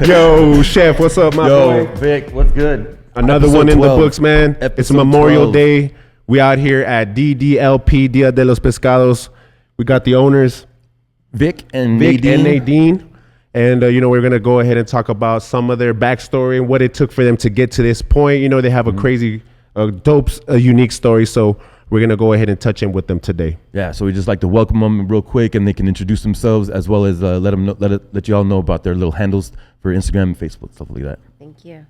Yo, Chef, what's up, my boy? Vic, what's good? Another Episode one in 12. the books, man. It's Episode Memorial 12. Day. We out here at DDLP, Dia De Los Pescados. We got the owners, Vic and Vic Nadine. and Nadine. And, we're going to go ahead and talk about some of their backstory and what it took for them to get to this point. You know, they have a crazy, dope, unique story. So we're going to go ahead and touch in with them today. Yeah, so we just like to welcome them real quick, and they can introduce themselves as well as let them know, let you all know about their little handles for Instagram and Facebook, stuff like that. Thank you.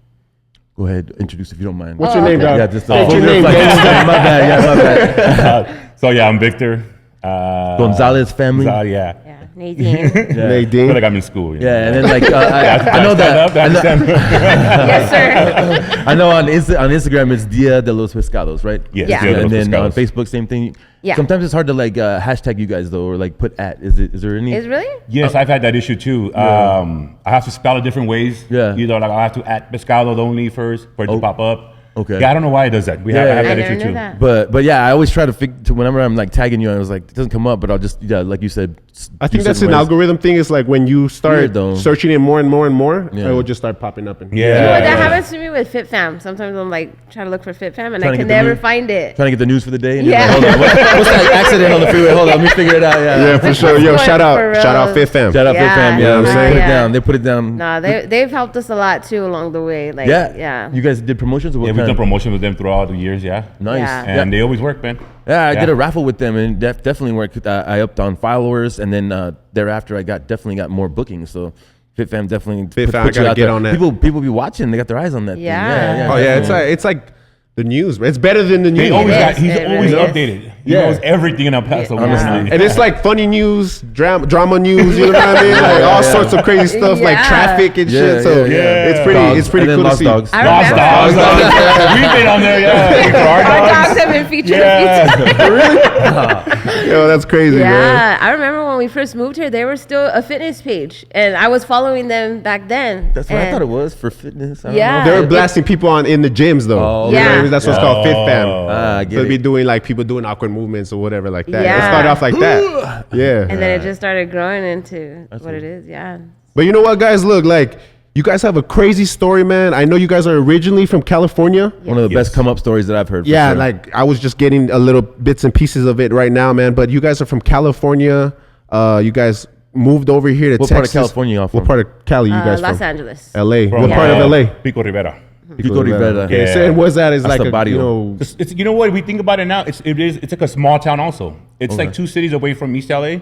Go ahead, introduce if you don't mind. What's your name, dog? Yeah, just What's your name, my gangster? bad. So yeah, I'm Victor. Gonzalez family. Yeah. Yeah, Nadine. I feel Nadine. like I'm in school. You know? Yeah, and then like I know that. Yes, sir. I know on Instagram it's Dia De Los Pescados, right? Yes, Yeah. Dia De And Los then on Pescados. Facebook, same thing. Yeah. Sometimes it's hard to like hashtag you guys though, or like put at. Is there any? Is really? Yes, I've had that issue too. I have to spell it different ways. Yeah. Either like I have to at pescado only first for it to pop up. Okay. Yeah, I don't know why it does that. I have I that never issue knew too. that. But yeah, I always try to whenever I'm like tagging you, I was like, it doesn't come up, but I'll just like you said. I think do that's certain an ways. algorithm thing. It's like when you start Weird, though. searching it more and more and more, Yeah. it will just start popping up. And Yeah. You know what, that Yeah. happens to me with FitFam. Sometimes I'm like trying to look for FitFam and Trying I to can get the never news. find it. Trying to get the news for the day. And Yeah. you're like, hold on, what's that accident on the freeway? Hold on, let me figure it out. Yeah, for sure. Yo, What's shout going out. for Shout out real? Fit Fam. Shout out Yeah, Fit Fam. Yeah, you know what I'm saying? They put it Yeah. down. They put it down. No, they've helped us a lot too along the way. Like, yeah. You guys did promotions or what? Yeah, we've kind? done promotion with them throughout the years. Yeah. Nice. Yeah. And they always work, man. Yeah, I did Yeah. a raffle with them, and definitely worked. I upped on followers, and then thereafter, I definitely got more bookings. So FitFam definitely Fit Fam, I you gotta out get there. on that. People be watching; they got their eyes on that. thing. Yeah. Oh yeah, it's like the news. Man. It's better than the news. He always It got. is. He's It always really is. updated. He Yeah. knows everything in El Paso. Yeah. honestly. And it's like funny news, drama news, you know what I mean? Like all sorts of crazy stuff, like Yeah. traffic and Yeah, shit. So yeah. it's pretty, Dogs. it's pretty And then cool to lost see. dogs. I Lost remember. dogs. We've been on there, yeah. For our Our dogs. dogs have been featured a Yeah. few times. Yo, that's crazy, man. Yeah, I remember when we first moved here, they were still a fitness page, and I was following them back then. That's what I And thought it was for fitness. I don't Yeah. know. They were blasting people on in the gyms though. Oh, You know what I yeah. mean? That's what's called Fit Fam. I So get they'd be it. doing like people doing awkward movements or whatever like that. It Yeah. started off like that. Yeah. And then it just started growing into what it is. Yeah. But you know what, guys? Look, like you guys have a crazy story, man. I know you guys are originally from California. One of the best come up stories that I've heard. for Yeah, sure. like I was just getting a little bits and pieces of it right now, man. But you guys are from California. You guys moved over here to What Texas. part of California y'all from? What part of Cali you guys Los from? Angeles. LA. From, What part of LA? Pico Rivera. Pico Rivera. Okay, Yeah. so and what's that? Is That's like the a, barrio. you know, It's you know what we think about it now. It's like a small town also. It's Okay. like 2 cities away from East LA,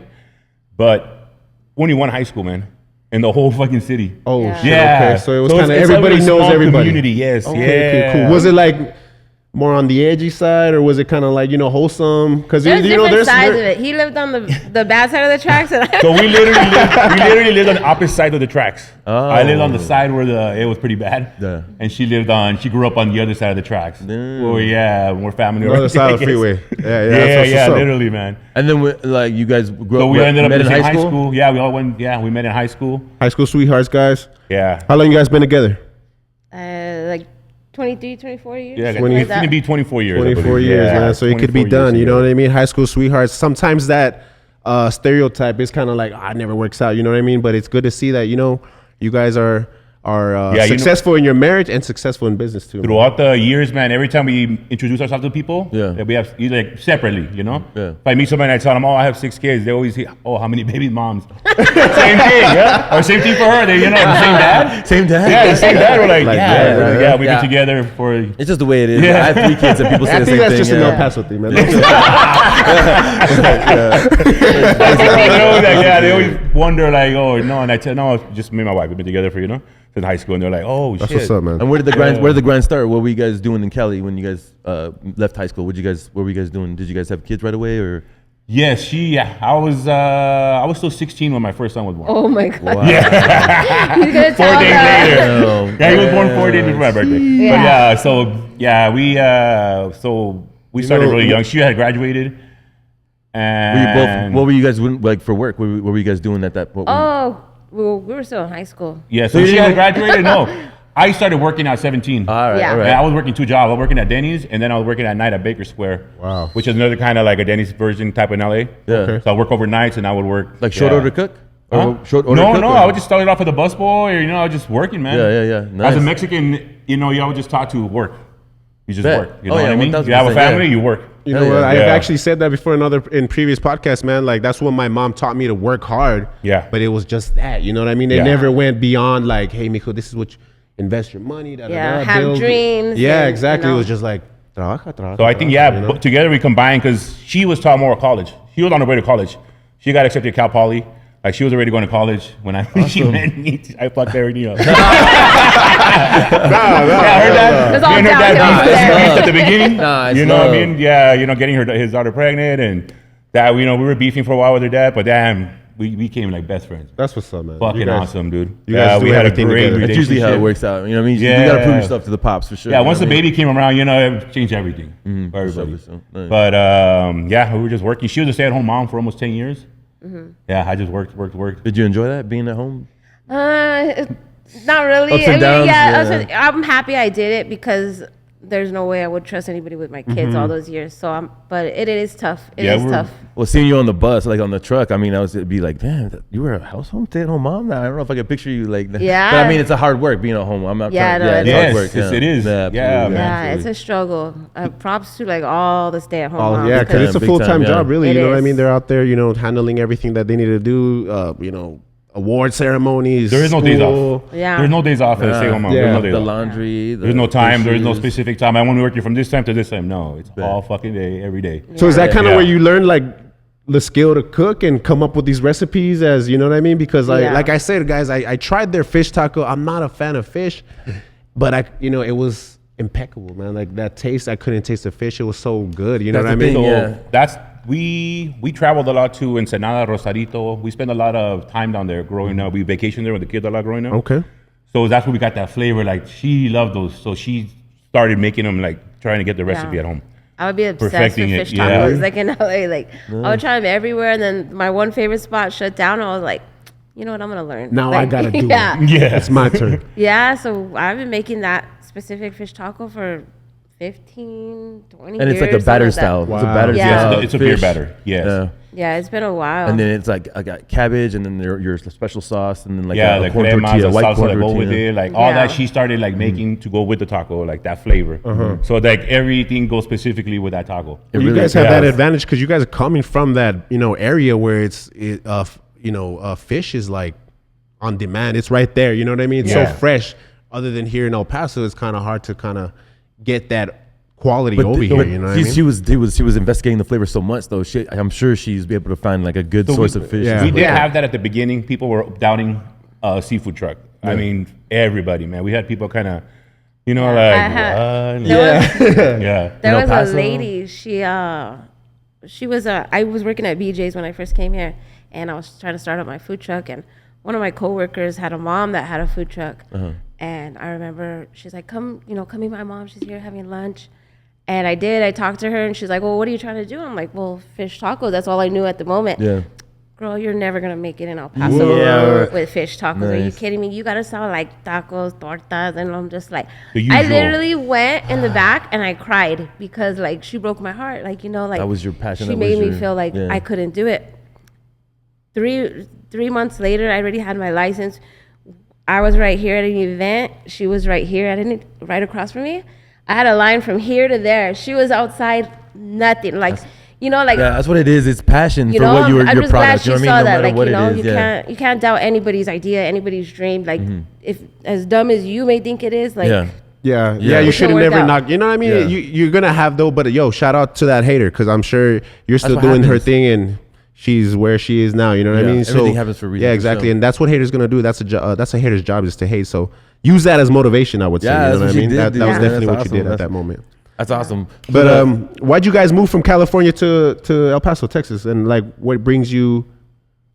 but only one high school, man, in the whole fucking city. oh Yeah. shit. Yeah. Okay, so it was it's- kind of it's like everybody a knows small everybody. Community, yes. Okay, yeah. okay, cool. Was it like more on the edgy side, or was it kind of like wholesome? Because There's you know, different there's sides of it. He lived on the bad side of the tracks, and I So we literally lived on the opposite side of the tracks. I lived on the side where it was pretty bad, Yeah. and she grew up on the other side of the tracks. Well, yeah, we're family. the other side of the freeway. Yeah, that's what's up. literally, man. And then like you guys grew So up. we ended up met in high school. Yeah, we all went. Yeah, we met in high school. High school sweethearts, guys. Yeah. How long you guys been together? like 23, 24 years. Yeah, something like it's gonna that. be 24 years. I 24 believe. years, Yeah, man. So it could be 24 done. years You know what together. I mean? High school sweethearts. Sometimes that stereotype is kind of like, it never works out. You know what I mean? But it's good to see that, you guys are Yeah, you know- successful in your marriage and successful in business too. man. Throughout the years, man, every time we introduce ourselves to people, Yeah. we have like separately, Yeah. If I meet somebody and I tell them, I have 6 kids, they always say, how many baby moms? Same thing, yeah. Or same thing for her. They, the same dad. Same dad. Yeah, the same dad. We're like, Like, yeah, we yeah. get together for. It's just the way it is. Yeah. I have 3 kids, and people say I the think same that's thing. just an yeah. El Paso thing, man. They always wonder, like, oh no, and I tell no, just me and my wife. We've been together for since high school, and they're like, oh That's shit. what's up, man. And where did the grind start? What were you guys doing in Cali when you guys left high school? What were you guys doing? Did you guys have kids right away, or? Yes, I was still 16 when my first son was born. Oh my God. Wow. He's gonna 4 tell days that. later. Oh, Yeah, he was born 4 days before my birthday. Yeah. But we started really young. She had graduated. Were you And both? What were you guys doing like for work? What were you guys doing at that? Oh, we were still in high school. Yeah, so you she didn't had go- graduated. No, I started working at 17. All right, Yeah. all And right. I was working 2 jobs. I was working at Denny's, and then I was working at night at Baker Square. Wow. Which is another kind of like a Denny's version type in LA. Yeah. Okay. So I work overnights, and I would work Like short order cook? Huh? Short order No, cook, no. or- I would just start it off with a busboy, or I was just working, man. Yeah. As Nice. a Mexican, you always just taught to work. You just Bet. work. You know Oh, what yeah, I mean? 1000%, You have a family, yeah. you work. You know Hell what? yeah. I've Yeah. actually said that before in previous podcasts, man. Like that's what my mom taught me to work hard. Yeah. But it was just that. You know what I mean? It Yeah. never went beyond like, hey, mijo, this is what you invest your money. Have build. dreams. Yeah, and, exactly. you know. It was just like trabaja. So I think, trabaja, you know? but together we combined because she was taught more at college. She was on her way to college. She got accepted to Cal Poly. Like she was already going to college when she met me. I fucked everything up. Yeah, her dad. It's all Me and her dad downhill from there. beefed at the beginning. Nah, it's you know what I love. mean? Yeah, getting his daughter pregnant, and that we were beefing for a while with her dad, but damn, we became like best friends. That's what's up, man. Fucking You guys- awesome, dude. you guys do we had a everything great together. That's usually how it relationship. works out. You know what I mean? You Yeah. gotta prove yourself to the pops for sure. Yeah, you know once the what I mean? baby came around, it changed everything for everybody. So, nice. But yeah, we were just working. She was a stay-at-home mom for almost 10 years. Yeah, I just worked. Did you enjoy that being at home? Not really. Ups and I mean, downs, yeah. I'm happy I did it because there's no way I would trust anybody with my kids all those years. So but it is tough. It is tough. Well, seeing you on the bus, like on the truck, I mean, it'd be like, damn, you were a household stay-at-home mom. Now I don't know if I could picture you like that. Yeah. But I mean, it's a hard work being at home. I'm not. Yeah, trying, no, it's it hard is. work. Yes, it is. Yeah, Yeah, absolutely, man. Yeah, absolutely. it's a struggle. Props to like all the stay-at-home Oh moms. yeah, because it's a Big full time time, yeah. job, really. It You know what I is. mean? They're out there, handling everything that they need to do. Award ceremonies. There is no days school. off. Yeah. There's no days off as a stay-at-home mom. Yeah. There's no days The off. laundry. There's no time. There's no dishes. specific time. I want to work here from this time to this time. No, it's all fucking day, every day. So is that kind of Yeah. where you learn like the skill to cook and come up with these recipes, as you know what I mean? Because Yeah. like I said, guys, I tried their fish taco. I'm not a fan of fish, but it was impeccable, man. Like that taste, I couldn't taste the fish. It was so good. You know That's what I the mean? thing, So yeah. we traveled a lot to Ensenada, Rosarito. We spent a lot of time down there growing up. We vacationed there with the kids a lot growing up. Okay. So that's where we got that flavor. Like she loved those, so she started making them, like trying to get the recipe Yeah. at home. I would be obsessed Perfecting with it, fish yeah. tacos. Like in LA, like I would try them everywhere, and then my one favorite spot shut down. I was like, you know what, I'm gonna learn. Now like, I gotta do yeah. it. Yeah, It's my turn. Yeah, so I've been making that specific fish taco for 15, 20 And years. it's like a batter something like style. that. It's a Wow. batter Yeah. style. It's a beer fish. batter, yes. Yeah. Yeah, it's been a while. And then it's like I got cabbage, and then your special sauce, and then like Yeah, a the corn cremas, tortilla, the white salsa corn that go with tortilla. it, like all Yeah. that she started like making to go with the taco, like that flavor. So like everything goes specifically with that taco. It You really guys have that does. advantage because you guys are coming from that area where fish is like on demand. It's right there. You know what I mean? It's Yeah. so fresh. Other than here in El Paso, it's kind of hard to kind of get that quality over the- here. but You know what I mean? she was investigating the flavor so much though. I'm sure she's be able to find like a good So source we- of fish. yeah. and We stuff did like that. have that at the beginning. People were doubting a seafood truck. I mean, everybody, man. We had people kind of, I like, had- what? there was Yeah. there El was Paso? a lady. She was I was working at BJ's when I first came here, and I was trying to start up my food truck, and one of my coworkers had a mom that had a food truck, and I remember she's like, come meet my mom. She's here having lunch. And I did. I talked to her, and she's like, well, what are you trying to do? I'm like, well, fish tacos. That's all I knew at the moment. Yeah. Girl, you're never going to make it in El Paso Yeah. with fish tacos. Are you Nice. kidding me? You got to sell like tacos, tortas. And I'm just like, The I usual. literally went in the back and I cried because like she broke my heart. Like, like That was your passion, She that made was me your- feel like yeah. I couldn't do it. Three months later, I already had my license. I was right here at an event. She was right here at right across from me. I had a line from here to there. She was outside, nothing. Like, like Yeah, that's what it is. It's passion for what I'm your just glad product. she You know saw what I mean? No that. matter Like, what it is. you Yeah. can't doubt anybody's idea, anybody's dream. Like, if as dumb as you may think it is, like, Yeah. Yeah, Yeah. you It should can have work never out. knocked. You know what I mean? Yeah. You're gonna have though, but shout out to that hater because I'm sure you're still what doing her happens. thing and she's where she is now. You know what I Yeah, mean? everything happens for a reason, Yeah, for exactly, sure. and that's what haters gonna do. That's a hater's job is to hate. So use that as motivation. I would say. Yeah, You that's know what what I she mean? did, That dude. was Yeah. definitely That's what you awesome. did at That's- that moment. That's awesome. But why'd you guys move from California to El Paso, Texas, and like what brings you?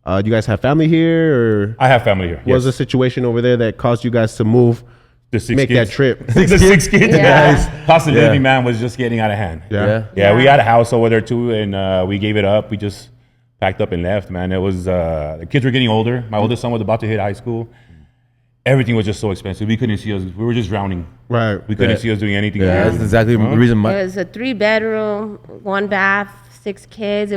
Do you guys have family here, or I have family here. what was the situation over there that caused you guys to move? The six Make kids. that trip. the six kids. Yeah. Guys. Cost of Yeah. living, man, was just getting out of hand. Yeah. Yeah, we Yeah. had a house over there too, and we gave it up. We just packed up and left, man. It was the kids were getting older. My oldest son was about to hit high school. Everything was just so expensive. We couldn't see us. We were just drowning. Right. We couldn't see us doing anything. Yeah, that's exactly the reason. it was a 3-bedroom, 1 bath, 6 kids.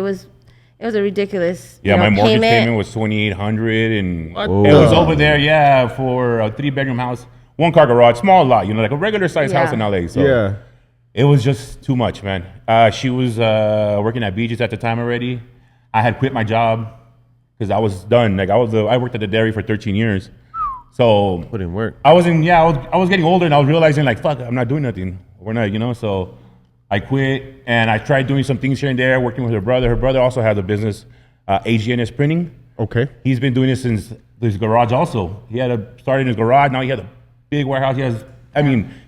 it was a ridiculous. Yeah, you know, my mortgage payment. payment was $2,800, and What it was over there. Yeah, for a 3-bedroom house, 1-car garage, small lot. You know, like a regular sized house in LA. So Yeah. it was just too much, man. She was working at BJ's at the time already. I had quit my job because I was done. Like I worked at the dairy for 13 years. So Put in work. I was getting older, and I was realizing like, fuck, I'm not doing nothing. We're not, you know. So I quit, and I tried doing some things here and there, working with her brother. Her brother also has a business, AGNS Printing. Okay. He's been doing it since his garage also. He started in his garage. Now he has a big warehouse.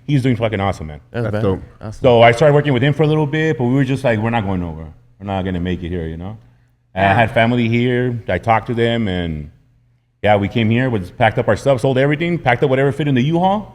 He's doing fucking awesome, man. That's bad. dope. Awesome. So I started working with him for a little bit, but we were just like, we're not going nowhere. We're not going to make it here, you know? And I had family here. I talked to them, and yeah, we came here, packed up our stuff, sold everything, packed up whatever fit in the U-Haul,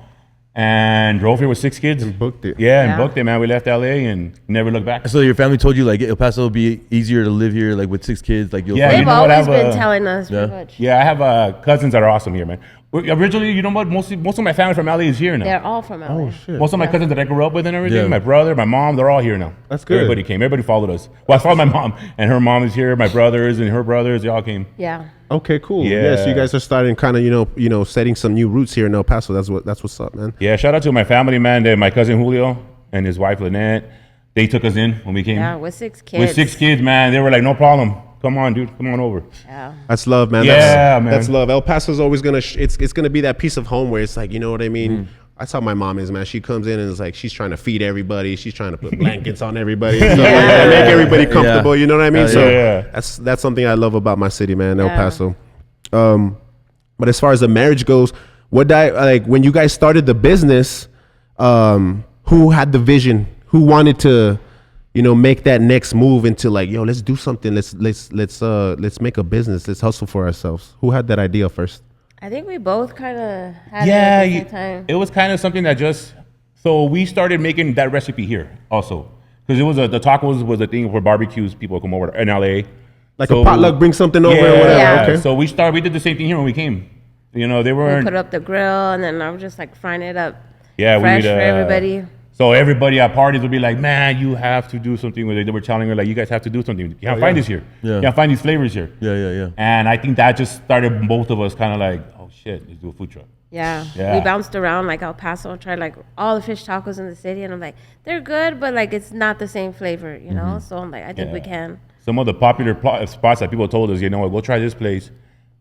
and drove here with 6 kids. And booked it. Yeah, and Yeah. booked it, man. We left LA and never looked back. So your family told you like El Paso will be easier to live here, like with 6 kids, like you'll Yeah, find- They've you know what, I always have been a- telling us Yeah. pretty much. Yeah, I have cousins that are awesome here, man. Originally, you know what? Most of my family from LA is here now. They're all from LA. Oh shit. Most of my cousins that I grew up with and everything, Yeah. my brother, my mom, they're all here now. That's good. Everybody came. Everybody followed us. Well, I followed my mom, and her mom is here. My brothers and her brothers, they all came. Yeah. Okay, cool. Yeah. So you Yeah. guys are starting kind of, you know, setting some new roots here in El Paso. That's what's up, man. Yeah, shout out to my family, man. My cousin Julio and his wife Lynette. They took us in when we came. Yeah, with 6 kids. With 6 kids, man. They were like, no problem. Come on, dude. Come on over. Yeah. That's love, man. Yeah, that's, man. That's love. El Paso's always gonna. It's gonna be that piece of home where it's like, you know what I mean. That's how my mom is, man. She comes in and it's like she's trying to feed everybody. She's trying to put blankets on everybody, and stuff like that, make everybody comfortable. You know what I mean? Hell So yeah. that's something I love about my city, man, El Yeah. Paso. But as far as the marriage goes, when you guys started the business, who had the vision? Who wanted to, make that next move into like, yo, let's do something. Let's make a business. Let's hustle for ourselves. Who had that idea first? I think we both kind of had Yeah, it at the same time. it was kind of something that so we started making that recipe here also. Because the tacos was a thing for barbecues. People come over in LA. Like So- a potluck, bring something over or whatever. Yeah. Okay. So we did the same thing here when we came. They We weren't. put up the grill, and then I was just like frying it up Yeah, fresh we'd, for everybody. So everybody at parties would be like, man, you have to do something with it. They were telling her, like, you guys have to do something. You can't find this here. Yeah. You can't find these flavors here. Yeah. And I think that just started both of us kind of like, oh shit, let's do a food truck. Yeah. Yeah. We bounced around like El Paso and tried like all the fish tacos in the city, and I'm like, they're good, but like it's not the same flavor, you know? So I'm like, I think we Yeah. can. Some of the popular spots that people told us, you know what, we'll try this place.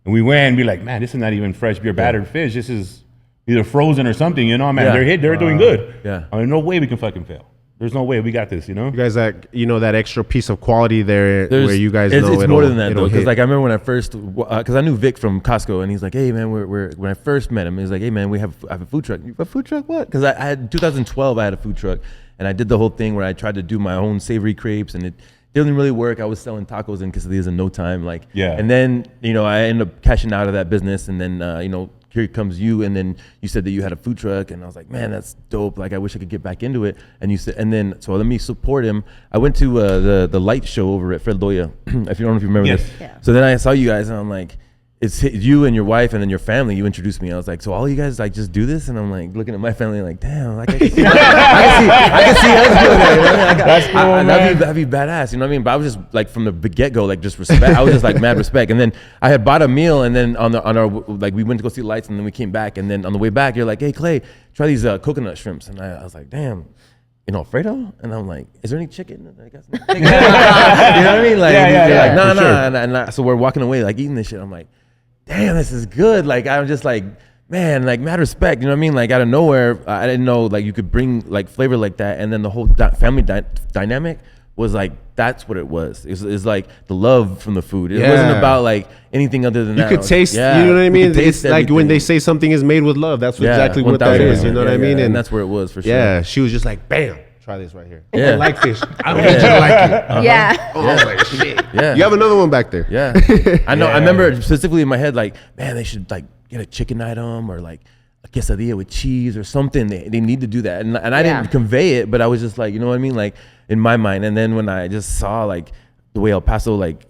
And we went and be like, man, this is not even fresh beer battered fish. This is either frozen or something, man. Yeah. They're doing good. yeah. I mean, no way we can fucking fail. There's no way we got this, You guys, that extra piece of quality there, There's- where you guys it's, know it's it'll- more than that it'll though, because hit. like I remember when I first, because I knew Vic from Costco, and he's like, hey man, when I first met him, he's like, hey man, I have a food truck. You have a food truck? What? Because I had 2012, I had a food truck, and I did the whole thing where I tried to do my own savory crepes, and it didn't really work. I was selling tacos and quesadillas in no time, like, Yeah. And then I ended up cashing out of that business, and then here comes you, and then you said that you had a food truck, and I was like, man, that's dope. Like, I wish I could get back into it. And you said, and then so let me support him. I went to the light show over at Fred Loya. If you don't know if you remember Yes. this. Yeah. So then I saw you guys, and I'm like, it's you and your wife, and then your family. You introduced me. I was like, so all you guys like just do this, and I'm like looking at my family, like, damn, like I can see, I can see us doing that. You know what I mean? That's cool, man. That'd be badass. You know what I mean? But I was just like from the get go, like just respect. I was just like mad respect. And then I had bought a meal, and then on our like we went to go see lights, and then we came back, and then on the way back, you're like, hey Clay, try these coconut shrimps, and I was like, damn. Alfredo? And I'm like, is there any chicken? I guess. You know what I mean? Like, Yeah, you're yeah, like, nah, for nah. sure. And so we're walking away, like eating this shit. I'm like, damn, this is good. Like, I'm just like, man, like mad respect. You know what I mean? Like out of nowhere, I didn't know like you could bring like flavor like that. And then the whole family dynamic was like, that's what it was. It's like the love from the food. It wasn't Yeah. about like anything other than You that. could taste, Yeah, you know what I we mean? could taste It's like when they everything. say something is made with love. That's Yeah, exactly what that 1000%. is. You know what I mean? And that's where it was for sure. yeah, she was just like, bam, try this right here. Yeah. I like fish. I don't need you to like it. Yeah. Oh, I was like, shit. Yeah. You have another one back there. Yeah, I know. I Yeah. remember specifically in my head, like, man, they should like get a chicken item or like a quesadilla with cheese or something. They need to do that, and I Yeah. didn't convey it, but I was just like, you know what I mean, like in my mind. And then when I just saw like the way El Paso like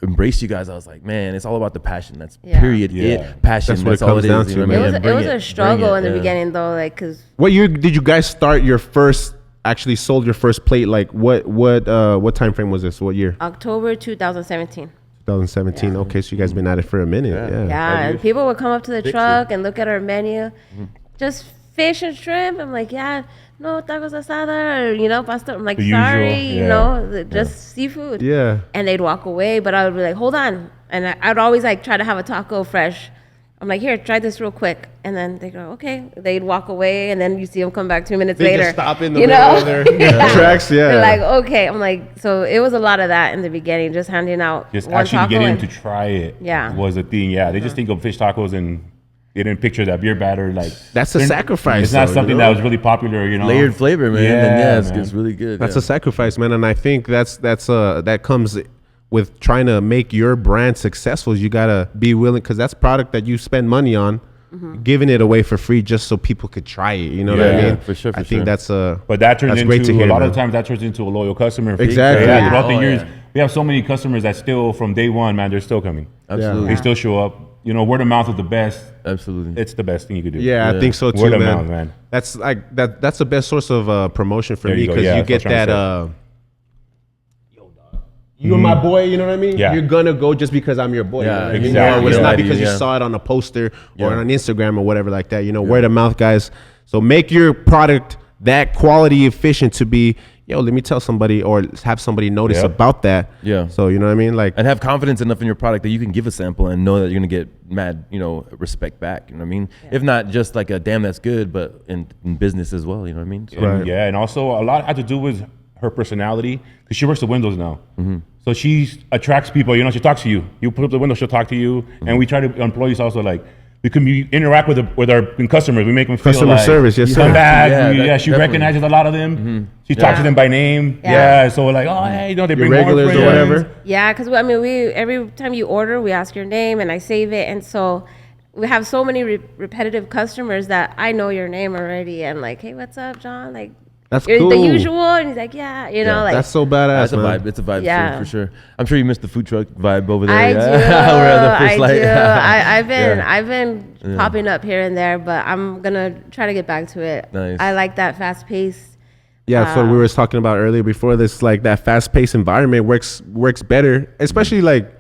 embraced you guys, I was like, man, it's all about the passion. That's Yeah. period. Yeah. It passion. That's what it all comes it down is. to, You know what man. I mean? It And was bring a struggle in the yeah. beginning though, like, cause What year did you guys start your first actually sold your first plate, like what time frame was this? What year? October 2017. 2017. Okay, so you guys been at it for a minute. Yeah, and people would come up to the truck and look at our menu. Just fish and shrimp. I'm like, yeah, no tacos asada, or, you know, pasta. I'm like, The sorry, usual, you know, just seafood. Yeah. And they'd walk away, but I would be like, hold on. And I'd always like try to have a taco fresh. I'm like, here, try this real quick. And then they go, okay. They'd walk away, and then you see them come back 2 minutes They later. just stop in the middle of their tracks. Yeah. They're like, okay. I'm like, so it was a lot of that in the beginning, just handing out Just one actually taco getting them and- to try it Yeah. was a thing. Yeah, they just think of fish tacos and they didn't picture that beer batter. Like That's a sacrifice. It's not though, something you know? that was really popular, you know. Layered flavor, man. Yeah, and yeah, man. it's really good. That's yeah. a sacrifice, man, and I think that comes with trying to make your brand successful. You gotta be willing, because that's product that you spend money on, giving it away for free just so people could try it. You know what I Yeah, mean? for sure, I for think sure. that's But that turns that's into great to hear, a lot man. of times that turns into a loyal customer. Exactly. Yeah, Yeah. throughout the Oh, years, yeah. we have so many customers that still from day one, man, they're still coming. Absolutely. They still show up. You know, word of mouth is the best. Absolutely. It's the best thing you could do. Yeah, I think so too, Word of man. mouth, man. That's like that's the best source of promotion for There me, you go. because Yeah, you that's get what I'm that. trying You're my boy, you know what I mean? Yeah. You're gonna go just because I'm your boy. Yeah, you know what I mean? exactly. It's Yeah. not because you Yeah. saw it on a poster or Yeah. on Instagram or whatever like that. You know, word of mouth, guys. So make your product that quality efficient to be, let me tell somebody or have somebody notice Yep. about that. Yeah. So you know what I mean? Like, And have confidence enough in your product that you can give a sample and know that you're gonna get mad, respect back. You know what I mean? If not just like a damn, that's good, but in business as well. You know what I mean? So, And, Right. Yeah, and also a lot had to do with her personality, because she works the windows now. So she attracts people. You know, she talks to you. You put up the window, she'll talk to you. And we try to employees also, like, we can interact with our customers. We make them feel Customer like service, yes, come sir. back. Yeah, She definitely. recognizes a lot of them. She talks to them by name. Yeah. Yeah, so we're like, oh, hey, they your bring more regulars friends. or whatever. Yeah, because I mean, every time you order, we ask your name and I save it, and so we have so many repetitive customers that I know your name already, and like, hey, what's up, John? Like, That's you're cool. the usual, and he's like, yeah, like That's so badass, That's a man. vibe. It's a vibe Yeah. for sure. I'm sure you missed the food truck vibe over there. I do. We're at the Fish Light. I've been popping up here and there, but I'm gonna try to get back to it. Nice. I like that fast pace. Yeah, that's what we were talking about earlier before this. Like that fast-paced environment works better, especially like,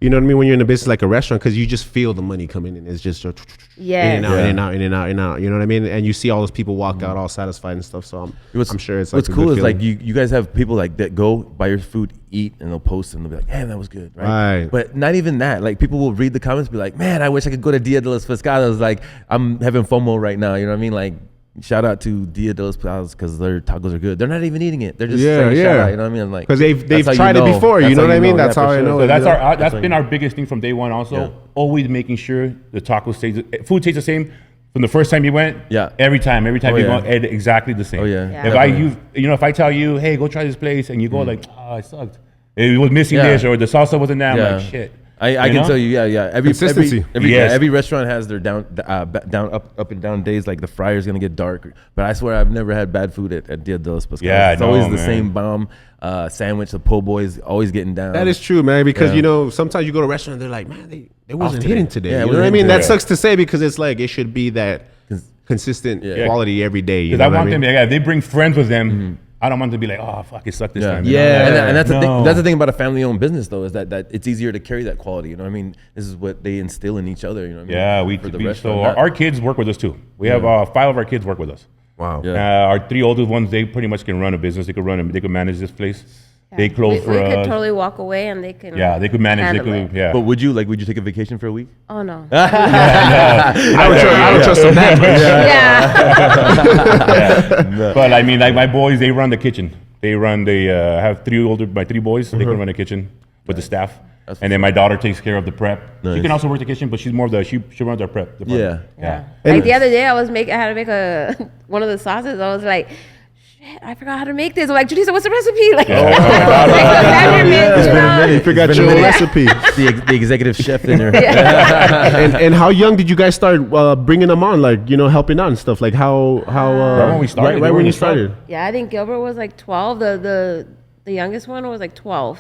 you know what I mean, when you're in a business like a restaurant, because you just feel the money coming in. It's just in Yes. and out, in and out, in and out, in and out. You know what I mean? And you see all those people walk out all satisfied and stuff. So I'm sure it's like what's a cool good is like feeling. you guys have people like that go buy your food, eat, and they'll post and they'll be like, "Hey, that was good," Right. But not even that. Like people will read the comments, and be like, "Man, I wish I could go to Dia De Los Pescados. Like I'm having FOMO right now." You know what I mean? Like shout out to Dia De Los Pescados because their tacos are good. They're not even eating it. They're just saying shout out. You know what I mean? Like because they've that's how tried it know. before. You That's know how what I mean? That's Yeah, how for I sure. know. So that's Yeah. that's been our biggest thing from day one. Also, Yeah. always making sure the tacos food tastes the same from the first time you went. Yeah. Every time Oh, you yeah. go, exactly the same. Oh, yeah. Yeah. If Definitely. I tell you, hey, go try this place, and you go like, oh, it sucked. It was missing Yeah. this, or the salsa wasn't there. Yeah. I'm like, shit. I You can know? tell you, yeah. Consistency. Yes. Every restaurant has their down, up and down days. Like the fryer's gonna get dark, but I swear I've never had bad food at Dia De Los Pescados. Yeah, it's always no, the man. same bomb sandwich. The po' boys always getting down. That is true, man. Because Yeah. you know, sometimes you go to a restaurant, they're like, man, they wasn't today. hitting today. Yeah, it you know wasn't what I mean? hitting That today. sucks to say because it's like it should be that consistent Yeah. quality every day. You Because know I what want I them. mean? Yeah, if they bring friends with them. I don't want them to be like, oh fuck, it sucked this time. you know? Yeah. And that's the thing. No. That's the thing about a family-owned business, though, is that it's easier to carry that quality. You know what I mean? This is what they instill in each other. You know what I mean? Yeah, For the so restaurant. our kids work with us too. We have 5 of our kids work with us. Wow. Yeah. Our 3 oldest ones, they pretty much can run a business. They could manage this place. They Yeah. close we, for we us. could totally walk away and they can. Yeah, they could manage. They handle could. it. Yeah. But would you take a vacation for a week? Oh no. I don't trust them that much. Yeah. But I mean, like my boys, they run the kitchen. They run the. I have my 3 boys. They can run the kitchen with the staff. That's And then my daughter takes care of the prep. She Nice. can also work the kitchen, but she's more of she runs our prep. department. Yeah. Yeah. Like the other day, I had to make one of the sauces. I was like, shit, I forgot how to make this. I'm like, Julissa, what's the recipe? Like, You forgot It's been your a minute. recipe. The executive chef in there. and how young did you guys start bringing them on? Like, you know, helping out and stuff. Like how Right when we started, right they were when in you the truck. started. Yeah, I think Gilbert was like 12. The youngest one was like 12,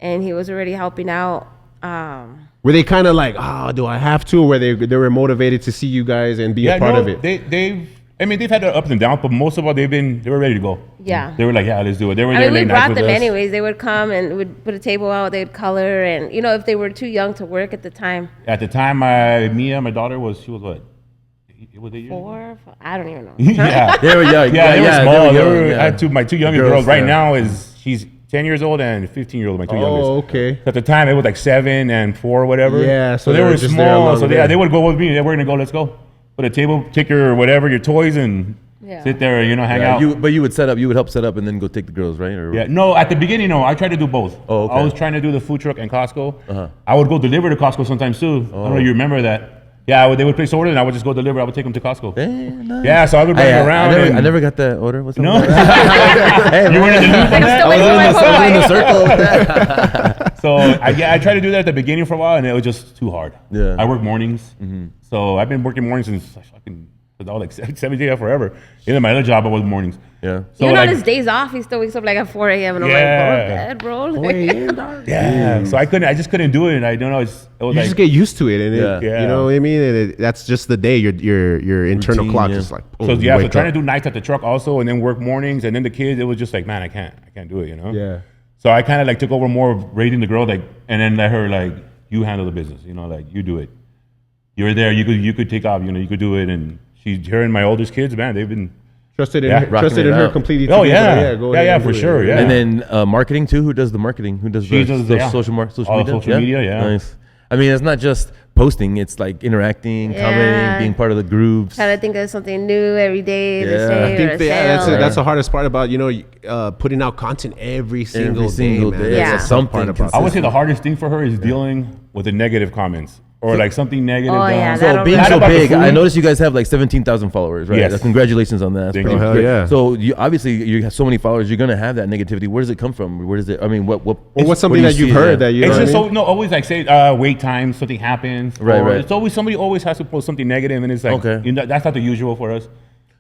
and he was already helping out. Were they kind of like, oh, do I have to? Or were they were motivated to see you guys and be a part of it? I mean, they've had their ups and downs, but most of all, they were ready to go. Yeah. They were like, yeah, let's do it. They were I there mean, we late nights brought with them us. anyways. They would come and would put a table out. They'd color, and if they were too young to work at the time. At the time, my daughter she was what? Was it 4, I don't even know. Yeah. They were young. Yeah, they were small. They were young, I had my two youngest Girls, girls right yeah. now she's 10 years old and 15-year-old, my two youngest. Oh, okay. At the time, it was like 7 and 4 or whatever. Yeah, so they were just there small. along So there. they would go with me. They were going to go, let's go. Put a table, ticker, or whatever, your toys, and sit there, hang out. You would help set up and then go take the girls, right? Or, Yeah, no, at the beginning, no. I tried to do both. Oh, okay. I was trying to do the food truck and Costco. I would go deliver to Costco sometimes too. I don't know if you remember that. Yeah, they would place orders and I would just go deliver. I would take them to Costco. Nice. Yeah, so I would bring them around. I never got that order. What's up? No? with that? Hey, You weren't in the loop on I'm that? still waiting for my I was in Popeye. the circle. So I tried to do that at the beginning for a while and it was just too hard. Yeah. I work mornings. So I've been working mornings since fucking, I was like 17 forever. Even my other job, I was mornings. Yeah. So Even on like, his days off, he still wakes up like at 4 a.m. and I'm like, go to bed, bro. yeah. So I just couldn't do it. And I don't know. It was You like, just get used to it, and Yeah. you know what I mean. And that's just the day. Your internal Routine, clock yeah. just like so boom, yeah, so wake trying up. to do nights at the truck also and then work mornings and then the kids, it was just like, man, I can't do it, Yeah. So I kind of like took over more of raising the girl, like, and then let her like, you handle the business, like you do it. You're there, you could take off, you could do it. And her and my oldest kids, man, they've been Trusted in Yeah. her, trusted Rocking in it her out. completely. Oh, to be yeah. able to, go Yeah, ahead yeah, and for do it. sure, yeah. And then marketing too. Who does the marketing? Who does She the does, yeah. social All media? social media, yeah. Nice. I mean, it's not just posting. It's like interacting, Yeah. commenting, being part of the groups. Try to think of something new every day to Yeah. say I I or think a that's sale. that's the hardest part about putting out content every single day. Man. day. Yeah. That's the Something part about I would this. say the hardest thing for her is dealing with the negative comments or like something negative. Oh, yeah, done. that So being Not so about the big, food. I noticed you guys have like 17,000 followers, right? Yes. Congratulations on that. That's Thank pretty you. Hell great. yeah. So you have so many followers. You're gonna have that negativity. Where does it come from? Where does it? I mean, what? Or what's something what that do you you've see? heard Yeah. that you It's know just what I mean? always like say wait time, something happens. Right, or right. It's always somebody always has to post something negative, and it's like Okay. that's not the usual for us.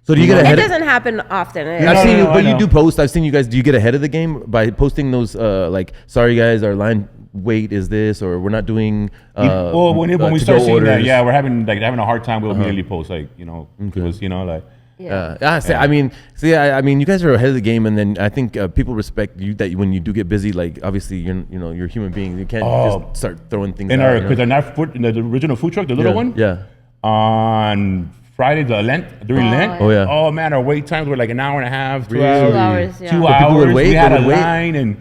So do you get It ahead? Of, doesn't happen often. I've No, seen no, you, no, but I you know. do post. I've seen you guys. Do you get ahead of the game by posting those like, sorry guys, our line weight is this, or we're not doing. Well, when we to-go start seeing that, orders. yeah, we're having a hard time. We'll immediately post like because like. Yeah. I mean, you guys are ahead of the game, and then I think people respect you that when you do get busy. Like, obviously, you're a human being. You can't just start throwing things. In out, our you know? because in the original food truck, the little one. Yeah. On Friday, during Lent. Oh, yeah. Oh man, our wait times were like an hour and a half, 2 Really? hours. 2 hours, yeah. 2 But people would hours. wait, We had they a would wait. line and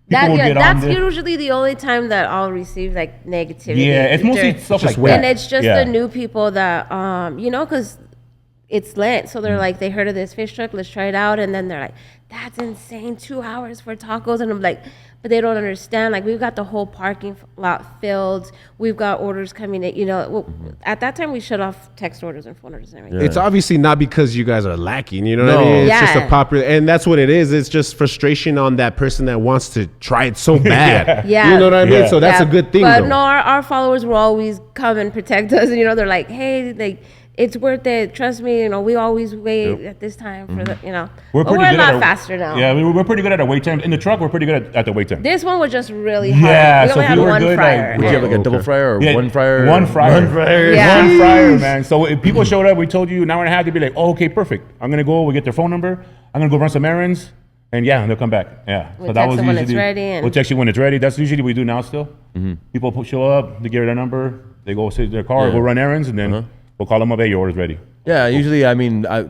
people would get on That's there. usually the only time that I'll receive like negativity. Yeah, it's mostly during- stuff Just like wait. that. And it's just Yeah. the new people that, because it's Lent. So they're like, they heard of this fish truck, let's try it out. And then they're like, that's insane, 2 hours for tacos. And I'm like, but they don't understand. Like, we've got the whole parking lot filled. We've got orders coming in. At that time, we shut off text orders and phone orders and everything. It's obviously not because you guys are lacking. You know what I No. mean? It's just a Yeah. popular, and that's what it is. It's just frustration on that person that wants to try it so bad. Yeah. You know what I mean? Yeah. So that's a Yeah, good thing. But though. no, our followers will always come and protect us. And, they're like, hey, like, it's worth it. Trust me. We always wait at this time for the, We're But pretty we're a good at lot our- faster now. Yeah, we're pretty good at our wait time. In the truck, we're pretty good at the wait time. This one was just really hard. Yeah, We so only if had we were one good, fryer. like, Would you have like a Okay. double fryer or Yeah, one fryer? One fryer. One fryer. Yeah. One fryer, man. So if people showed up, we told you an hour and a half, they'd be like, oh, okay, perfect. I'm going to go, we get their phone number. I'm going to go run some errands. And yeah, they'll come back. Yeah. We'll text them when it's ready and- We'll text you when it's ready. That's usually what we do now still. People show up, they give their number, they go sit in their car, Yeah. go run errands, and then we'll call them up, hey, your order's ready. Yeah, usually, I mean, I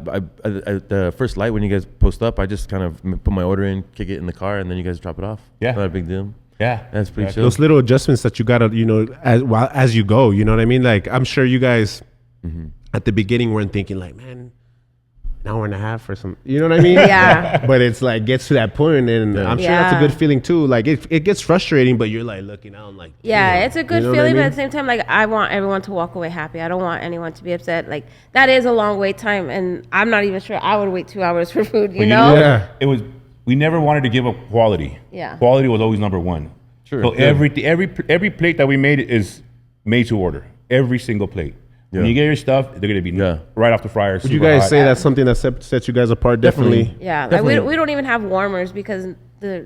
at the first light when you guys post up, I just kind of put my order in, kick it in the car, and then you guys drop it off. Yeah. Not a big deal. Yeah. That's pretty Yeah. chill. Those little adjustments that you gotta, as you go. You know what I mean? Like, I'm sure you guys at the beginning weren't thinking like, man, an hour and a half or some. You know what I mean? Yeah. But it's like gets to that point, and I'm sure that's a good feeling too. Like it gets frustrating, but you're like looking out, like Yeah, damn. it's a good You know what I feeling, but mean? at the same time, like, I want everyone to walk away happy. I don't want anyone to be upset. Like, that is a long wait time, and I'm not even sure I would wait 2 hours for food, you But know? what? Yeah. We never wanted to give up quality. Yeah. Quality was always number one. Sure, So yeah. every plate that we made is made to order. Every single plate. When Yeah. you get your stuff, they're gonna be Yeah. right off the fryer. Would you guys say that's something that sets you guys apart? Definitely. Yeah, like Definitely. we don't even have warmers because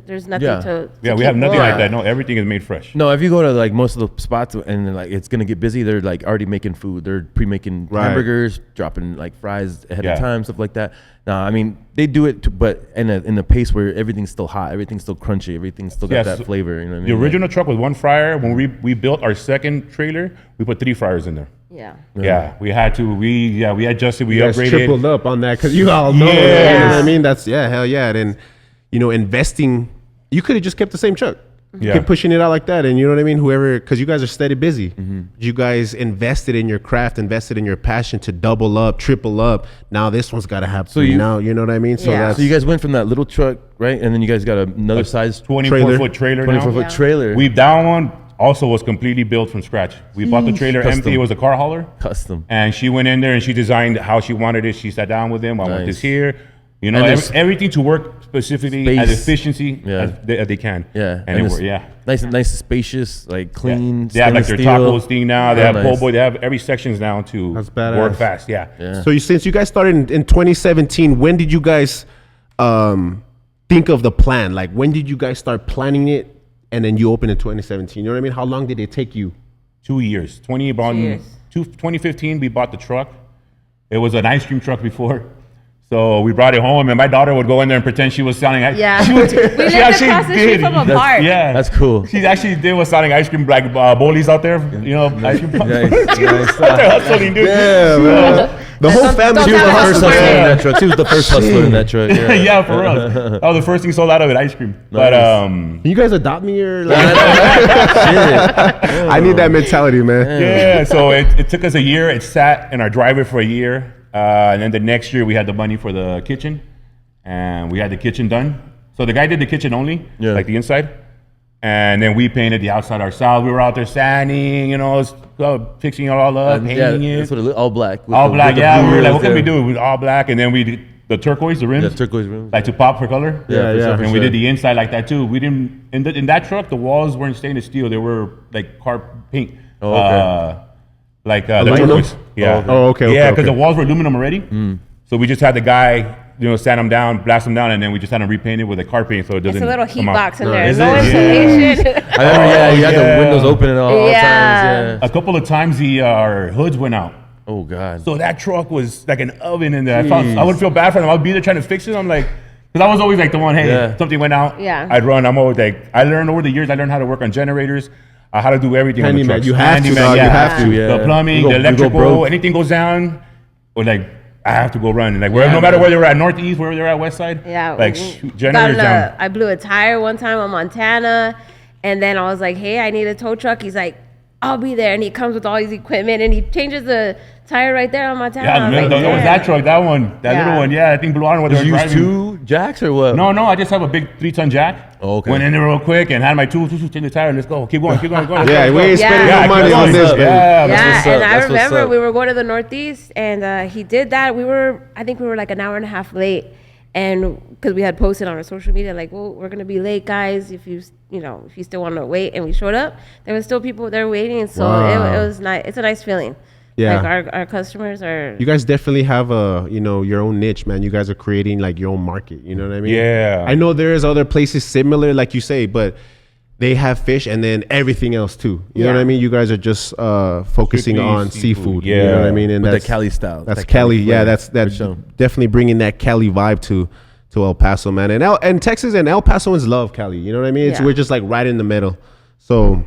there's nothing Yeah. to Yeah, we keep have nothing warm. like that. No, everything is made fresh. No, if you go to like most of the spots and then, like it's gonna get busy, they're like already making food. They're pre-making Right. hamburgers, dropping like fries ahead Yeah. of time, stuff like that. No, I mean they do it, but in a pace where everything's still hot, everything's still crunchy, everything's still got Yeah, that so flavor. You know what I The mean? original truck with one fryer. When we built our second trailer, we put 3 fryers in there. Yeah. Yeah, we had to. We adjusted. We You guys upgraded. tripled up on that because you all know. Yeah. That, you know what I mean? That's hell yeah. And investing. You could have just kept the same truck. Yeah. Keep pushing it out like that, and you know what I mean. Whoever, because you guys are steady busy. You guys invested in your craft, invested in your passion to double up, triple up. Now this one's got to happen. So you- now you know what I mean. So Yeah. that's So you guys went from that little truck, right, and then you guys got another size 24-foot trailer. 24-foot Now. trailer, That one also was completely built from scratch. We bought the trailer Custom. empty. It was a car hauler. custom. And she went in there and she designed how she wanted it. She sat down with him. I want this Nice. here. You know, And there's everything to work specifically space. as efficiency Yeah. as they can. Yeah, And it it's worked. Yeah. nice, spacious, like clean. They have like their stainless tacos thing now. They Oh, have po' nice. boy. They have every sections now to That's badass. work fast. Yeah. Yeah. So since you guys started in 2017, when did you guys think of the plan? Like when did you guys start planning it, and then you opened in 2017? You know what I mean? How long did it take you? 2 years. 2015, we bought the truck. It was an ice cream truck before. So we brought it home, and my daughter would go in there and pretend she was selling ice cream. Yeah. She We lived across the street from a park. Yeah. That's cool. She actually was selling ice cream, like bowlies out there, ice cream. Nice. Out there hustling, dude. Yeah, man. The whole family. She was the Don't first tell us hustler where- in that truck. She was the first hustler in that truck. Yeah. Yeah, for real. That was the first thing sold out of it, ice cream. But Can you guys adopt me or? Like, Shit. I need that mentality, man. yeah, so it took us a year. It sat in our driveway for a year. And then the next year we had the money for the kitchen, and we had the kitchen done. So the guy did the kitchen only, Yeah. like the inside. And then we painted the outside ourselves. We were out there sanding, fixing it all up, painting Yeah, it. that's what it looked. All black. with All the- black, with the yeah. blue We were like, rails what can we there. do? We all black, and then we did the turquoise, the rims, Yeah, turquoise rims. like to pop for color. Yeah, for yeah. sure, for And we sure. did the inside like that too. We didn't in that truck. The walls weren't stainless steel. They were like car paint. Oh, okay. The Aluminum? turquoise. Yeah. Oh, okay, Yeah, okay, because okay. the walls were aluminum already. So we just had the guy, sand them down, blast them down, and then we just had them repainted with a car paint so it doesn't. It's a little heat come out. box in there. Is No it? insulation. I remember, you had the yeah. windows open at all Yeah. times. Yeah. A couple of times our hoods went out. Oh God. So that truck was like an oven in there. I Jeez. would feel bad for them. I'd be there trying to fix it. I'm like, because I was always like the one, hey, Yeah. something went out. Yeah. I'd run. I'm always like, I learned over the years, I learned how to work on generators, how to do everything on the Handyman, trucks. you have to, Handyman, dog, you yeah. have to. Yeah. The plumbing, You go- the you go electrical, broke. anything goes down, or like, I have to go run. And like, no matter where they were at, Northeast, where they were at, West Side, Yeah. like, we generators got down. I blew a tire one time on Montana, and then I was like, hey, I need a tow truck. He's like, I'll be there. And he comes with all his equipment, and he changes the tire right there on Montana. I Yeah, was man, like, that was "Damn." that truck, that one, that Yeah. little one. Yeah, I think blew on what they Did were you use driving. 2 jacks or what? No, I just have a big 3-ton jack. Oh, okay. Went in there real quick and had my tools, change the tire, and let's go. Keep going. Yeah, we ain't Yeah. spending Yeah, no money keep on going. this, man. Yeah, That's Yeah, what's and up. I That's what's remember up. we were going to the Northeast, and he did that. I think we were like an hour and a half late, and because we had posted on our social media, like, well, we're gonna be late, guys. If you still want to wait, and we showed up, there was still people there waiting, and so Wow. it was nice. It's a nice feeling. Yeah. Like our customers are. You guys definitely have your own niche, man. You guys are creating like your own market. You know what I mean? Yeah. I know there is other places similar, like you say, but they have fish and then everything else too. You know what I Yeah. mean? You guys are just focusing Strictly on seafood. seafood. You know what I Yeah. mean? And With that's the Cali style. That's that Cali. Yeah, flavor, that's for sure. definitely bringing that Cali vibe to El Paso, man. And Texas and El Pasoans love Cali. You know what I mean? Yeah. We're just like right in the middle. So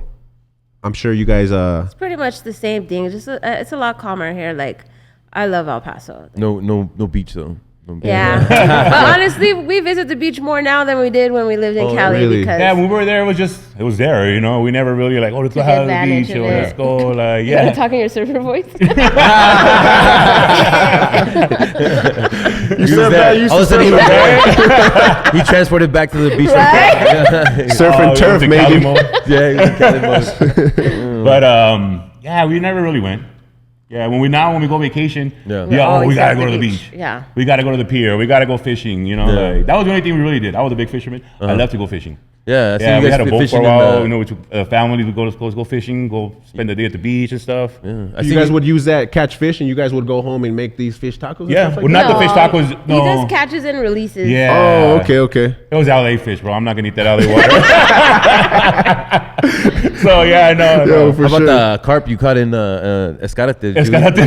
I'm sure you guys. It's pretty much the same thing. It's just it's a lot calmer here. Like I love El Paso. No beach though. No beach. Yeah, but honestly, we visit the beach more now than we did when we lived in Cali really? because Yeah, when we were there, it was there, We never really like, let's go Took out to the advantage beach of or it. let's go, like, you're yeah. talking your surfer voice. you said that. You All of a sudden he was there. He transported back to the beach. surf and Oh, turf, we went to Cali maybe. mode. Yeah, he was in Cali mode. But yeah, we never really went. Yeah, when we go vacation, Yeah. We're we always gotta at go the to the beach. beach. Yeah. We gotta go to the pier. We gotta go fishing. Yeah. Like, that was the only thing we really did. I was a big fisherman. I love to go fishing. Yeah, I see Yeah, you we guys had a boat for fishing a in while. the- You know, with a family would go fishing, go spend the day at the beach and stuff. Yeah. I You see guys would use that, catch fish, and you guys would go home and make these fish tacos? And Yeah, stuff like well, that? not the fish tacos. He No. just catches and releases. Yeah. Oh, okay. It was LA fish, bro. I'm not gonna eat that LA water. So yeah, I know. Yo, for How sure. about the carp you caught in Escarate? Escarate.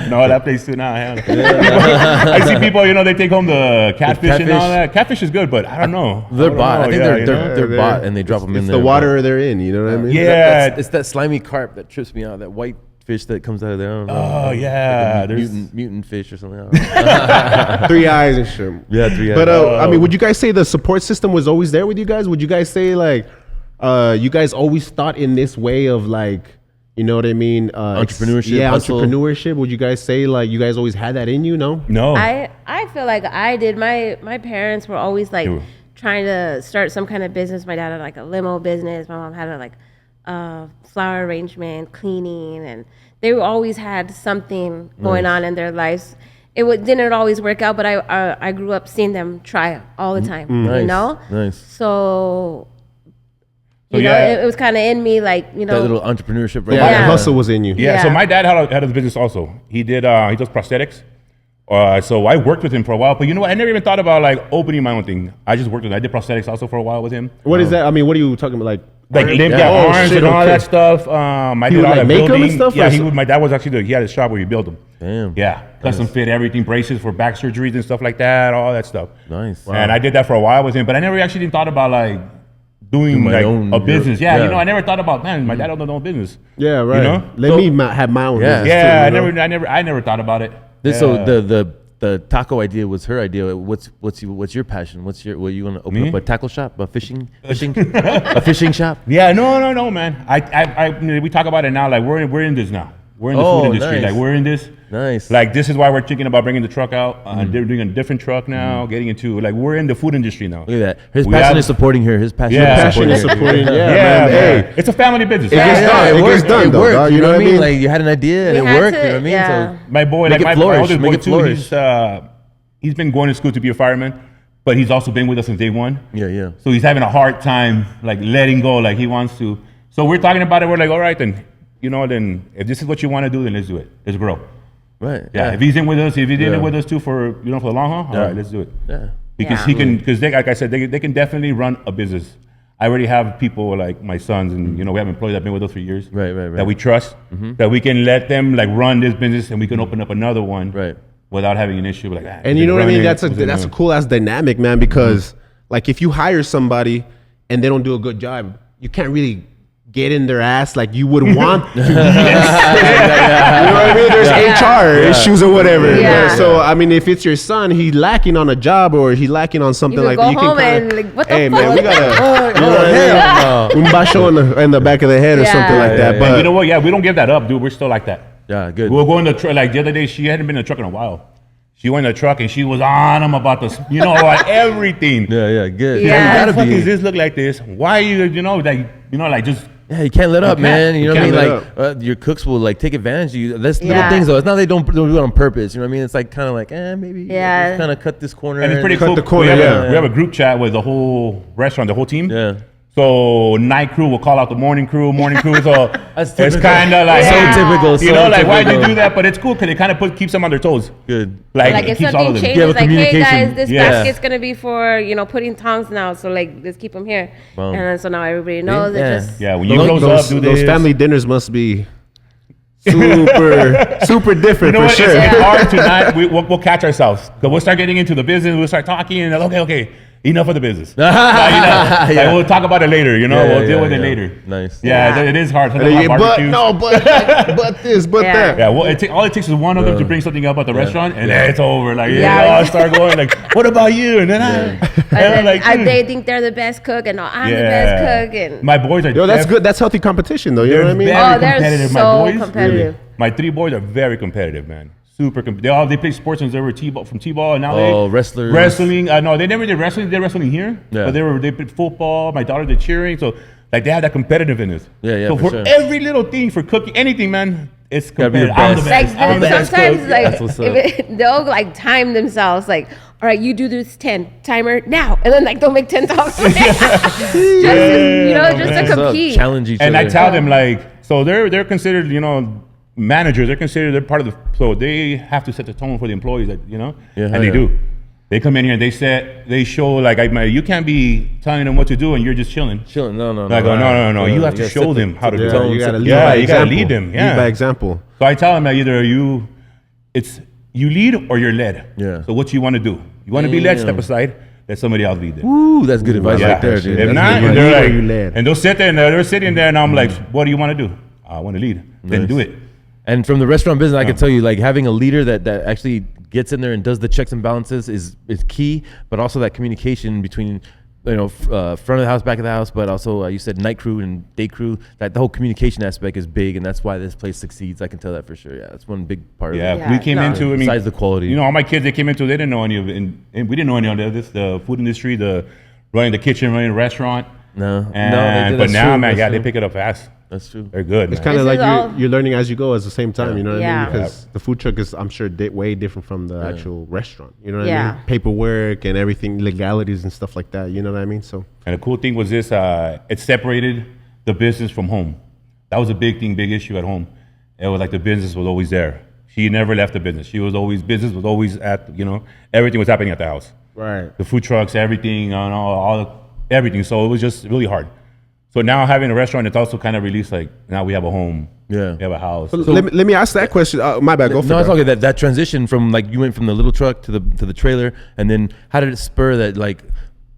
No, that place too now. I see people, you know, they take home the catfish and all that. Catfish is good, but I don't know. They're bought. I think they're they're- bought, and they drop them in It's there. the water they're in, you know what I mean? Yeah. It's that slimy carp that trips me out. That white fish that comes out of there. I don't know. Oh yeah, there's Mutant fish or something. I don't know. 3 eyes and shit. Yeah, 3 eyes. But I mean, would you guys say the support system was always there with you guys? Would you guys say like, you guys always thought in this way of like, you know what I mean? Entrepreneurship, Yeah, hustle. entrepreneurship. Would you guys say like you guys always had that in you? No. no. I feel like I did. My parents were always like Sure. trying to start some kind of business. My dad had like a limo business. My mom had a like flower arrangement, cleaning, and they always had something going on in their lives. Didn't always work out, but I grew up seeing them try all the time. Nice, You know, nice. So So, you know, yeah. it was kind of in me, like you That know. little entrepreneurship, right? Yeah, Yeah. the hustle was in you. Yeah, so Yeah. my dad had a business also. He did he does prosthetics. So I worked with him for a while, but you know what? I never even thought about like opening my own thing. I just worked with him. I did prosthetics also for a while with him. What is that? I mean, what are you talking about? Like Limb Yeah. Oh, arms shit, and all okay. that stuff. I He did would, all like, that make 'em and building. stuff, Yeah, or he so- would. My dad was actually he had a shop where he built them. Damn. Yeah, custom fit everything, braces for back surgeries and stuff like that, all that stuff. Nice. And I did that for a while with him, but I never actually even thought about like doing my like own- a business. yeah. Yeah, you know, I never thought about my dad owned his own business. yeah, right. You know? Let me have my own. Yeah. business Yeah, too, you know? I never thought about it. So Yeah. the taco idea was her idea. What's your passion? What you want to open Me? up a tackle shop, a fishing a fishing shop? Yeah, no, man. We talk about it now. Like we're in this now. We're in the Oh, food industry. nice. Like we're in this. Nice. Like this is why we're thinking about bringing the truck out. They're doing a different truck now. Getting into like we're in the food industry now. Look at that. His We passion have- is supporting her. His passion Yeah. is Passion supporting is her. supporting. Yeah, Yeah, man. man. Hey, It's a family business. It gets done. It gets worked. done, It though, worked. dog. You know what I mean? mean? Like you had an idea and We it had worked. to- You know what I mean? yeah. So My boy, Make like it my flourish, oldest make boy it too. flourish. He's been going to school to be a fireman, but he's also been with us since day one. yeah. So he's having a hard time like letting go, like he wants to. So we're talking about it. We're like, all right, then, then if this is what you want to do, then let's do it. Let's grow. Right. Yeah. If he's in with us, if he's in Yeah. it with us too for for the long haul, all Yeah. right, let's do it. Yeah. Because Yeah. he can, because like I said, they can definitely run a business. I already have people like my sons, and we have employees that have been with us for years. Right. That we trust, that we can let them like run this business, and we can open up another one. Right. Without having an issue, like And you know what I mean? That's a cool ass dynamic, man. Because like if you hire somebody and they don't do a good job, you can't really get in their ass like you would want to. You know what I mean? There's HR issues or whatever. Yeah. So I mean, if it's your son, he's lacking on a job or he's lacking on something You like can that. go home kinda, and, like, what the hey fuck? man, we gotta you know Oh, what I hell mean? Un bacho in the back of the head or Yeah. something like that. Yeah, But And you know what? Yeah, we don't give that up, dude. We're still like that. Yeah. Good. We'll go in the truck. Like the other day, she hadn't been in the truck in a while. She went in the truck and she was on him about this, like everything. Yeah. Good. Yeah. Why You the gotta fuck be. does this look like this? Why are you, like just. Yeah, you can't let up, can't. man. You know You what I mean? can't Like your cooks will like take advantage of you. That's little Yeah. things though. It's not they don't do it on purpose. You know what I mean? It's like kind of like maybe Yeah. kind of cut this corner. And it's pretty Cut cool. the corner, we, have yeah. we have a group chat with the whole restaurant, the whole team. Yeah. So night crew will call out the morning crew. Morning crew, so That's it's typical. kind of like So Yeah. typical. You know, like why do you typical. do that? But it's cool because it kind of keeps them on their toes. Good. Like it if keeps all of something them. changes, Yeah, like, hey communication. guys, this Yeah. basket's gonna be for putting tongs now, so like let's keep them here. Boom. And then, so now everybody knows. Yeah. It just Yeah, when you those, close up, do those this. family dinners must be super different You know for what? sure. It's hard to not. We'll catch ourselves. Because we'll start getting into the business. We'll start talking. And okay. Enough of the business. Like, we'll talk about it later. We'll deal with it later. Nice. Yeah, Yeah. it is hard. And Sometimes then our but barbecues- no, but this, but Yeah. that. Yeah, well, all it takes is one of them to bring something up at the restaurant, and then it's over. Like, Yeah. they all start going like, "What about you?" And then and I'm like, then dude. they think they're the best cook, and no, I'm the best cook, and my boys are. Yo, that's good. That's healthy competition, though. You know what I mean? Oh, they're competitive. My so boys, competitive. My 3 boys are very competitive, man. Super competitive. They play sports since they were from T-ball, and now wrestlers. wrestling. No, they never did wrestling. They did wrestling here, Yeah. but they played football. My daughter did cheering, so like they have that competitiveness. Yeah, So for for sure. every little thing, for cooking anything, man, it's Gotta be the competitive. I'm the best. best. I'm the like best sometimes cook. like That's what's up. they'll like time themselves like all right, you do this 10 timer now, and then like they'll make 10 times. Just to compete. Challenge each other. And I tell them like, so they're considered, managers. They're part of the, so they have to set the tone for the employees, and they do. They come in here and they show like, you can't be telling them what to do and you're just chilling. No. I go, no. You have to show them how to do it. You gotta lead them. Yeah. Lead by example. So I tell them that either you lead or you're led. Yeah. So what do you want to do? You want to be led, step aside, let somebody else lead them. Ooh, that's good advice right there, dude. If not, and they'll sit there and they're sitting there and I'm like, what do you want to do? I want to lead. Then do it. And from the restaurant business, I can tell you, like having a leader that actually gets in there and does the checks and balances is key, but also that communication between, front of the house, back of the house, but also you said night crew and day crew, that the whole communication aspect is big, and that's why this place succeeds. I can tell that for sure. Yeah, that's one big part of it. We came into, besides the quality. All my kids, they came into, they didn't know any of it, and we didn't know any of this, the food industry, the running the kitchen, running the restaurant. But now, man, they pick it up fast. That's true. They're good. It's kind of like you're learning as you go at the same time, you know what I mean? Because the food truck is, I'm sure, way different from the actual restaurant. You know what I mean? Paperwork and everything, legalities and stuff like that. You know what I mean? So. And the cool thing was this: it separated the business from home. That was a big issue at home. It was like the business was always there. She never left the business. Business was always at, everything was happening at the house. Right. The food trucks, everything, everything. So it was just really hard. So now having a restaurant, it's also kind of released. Like now we have a home, we have a house. So let me ask that question. My bad. Go for it. No, it's okay. That transition from like you went from the little truck to the trailer, and then how did it spur that? Like,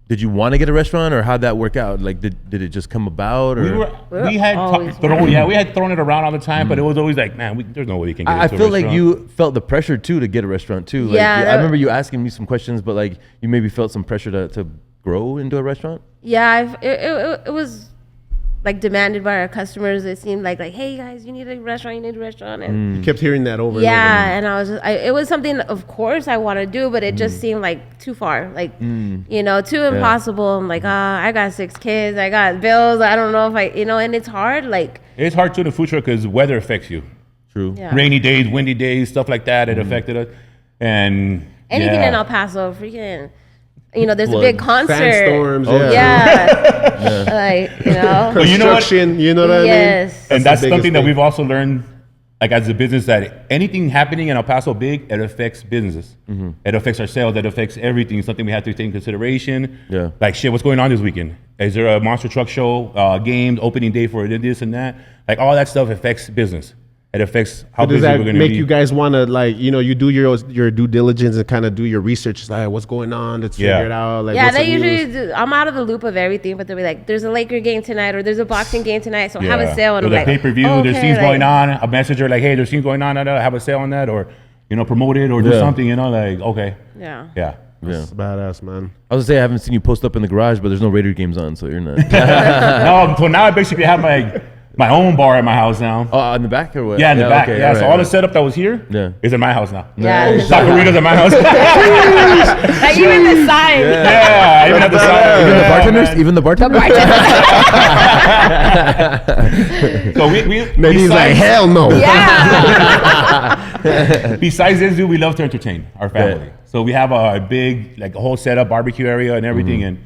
did you want to get a restaurant, or how'd that work out? Like, did it just come about? Or we had thrown it around all the time, but it was always like, man, there's no way we can get. I feel like you felt the pressure too to get a restaurant too. Like, I remember you asking me some questions, but like you maybe felt some pressure to grow into a restaurant. Yeah, it was like demanded by our customers. It seemed like, hey guys, you need a restaurant, and you kept hearing that over. And I was it was something, of course, I want to do, but it just seemed like too far, like too impossible. I'm like, I got 6 kids, I got bills, I don't know if and it's hard. Like it's hard to in the food truck because weather affects you. True. Rainy days, windy days, stuff like that. It affected us, and anything in El Paso, freaking. There's a big concert. Sandstorms, construction, you know what I mean? Yes. And that's something that we've also learned, like as a business, that anything happening in El Paso big, it affects businesses. It affects our sales. It affects everything. Something we have to take into consideration. Yeah. Like what's going on this weekend? Is there a monster truck show, games, opening day for this and that? Like all that stuff affects business. It affects how busy we're going to be. Does that make you guys want to, like, you do your due diligence and kind of do your research? It's like, what's going on? Let's figure it out. Like, they usually do. I'm out of the loop of everything, but they'll be like, there's a Laker game tonight, or there's a boxing game tonight, so have a sale. And there's a pay-per-view, there's scenes going on. A messenger like, hey, there's scenes going on, have a sale on that, or, promote it, or do something, like, okay. Yeah. That's badass, man. I was gonna say I haven't seen you post up in the garage, but there's no Raider games on, so you're not. No, so now I basically have my own bar at my house now. Oh, in the back or what? Yeah, in the back. Okay, So all the setup that was here is in my house now. Yeah. Tacoritas at my house. Like even the sign. Yeah, even at the sign. Even the bartenders? Even the bartenders? So He's like, hell no. Yeah. Besides this, dude, we love to entertain our family. So we have a big, like a whole setup, barbecue area and everything. And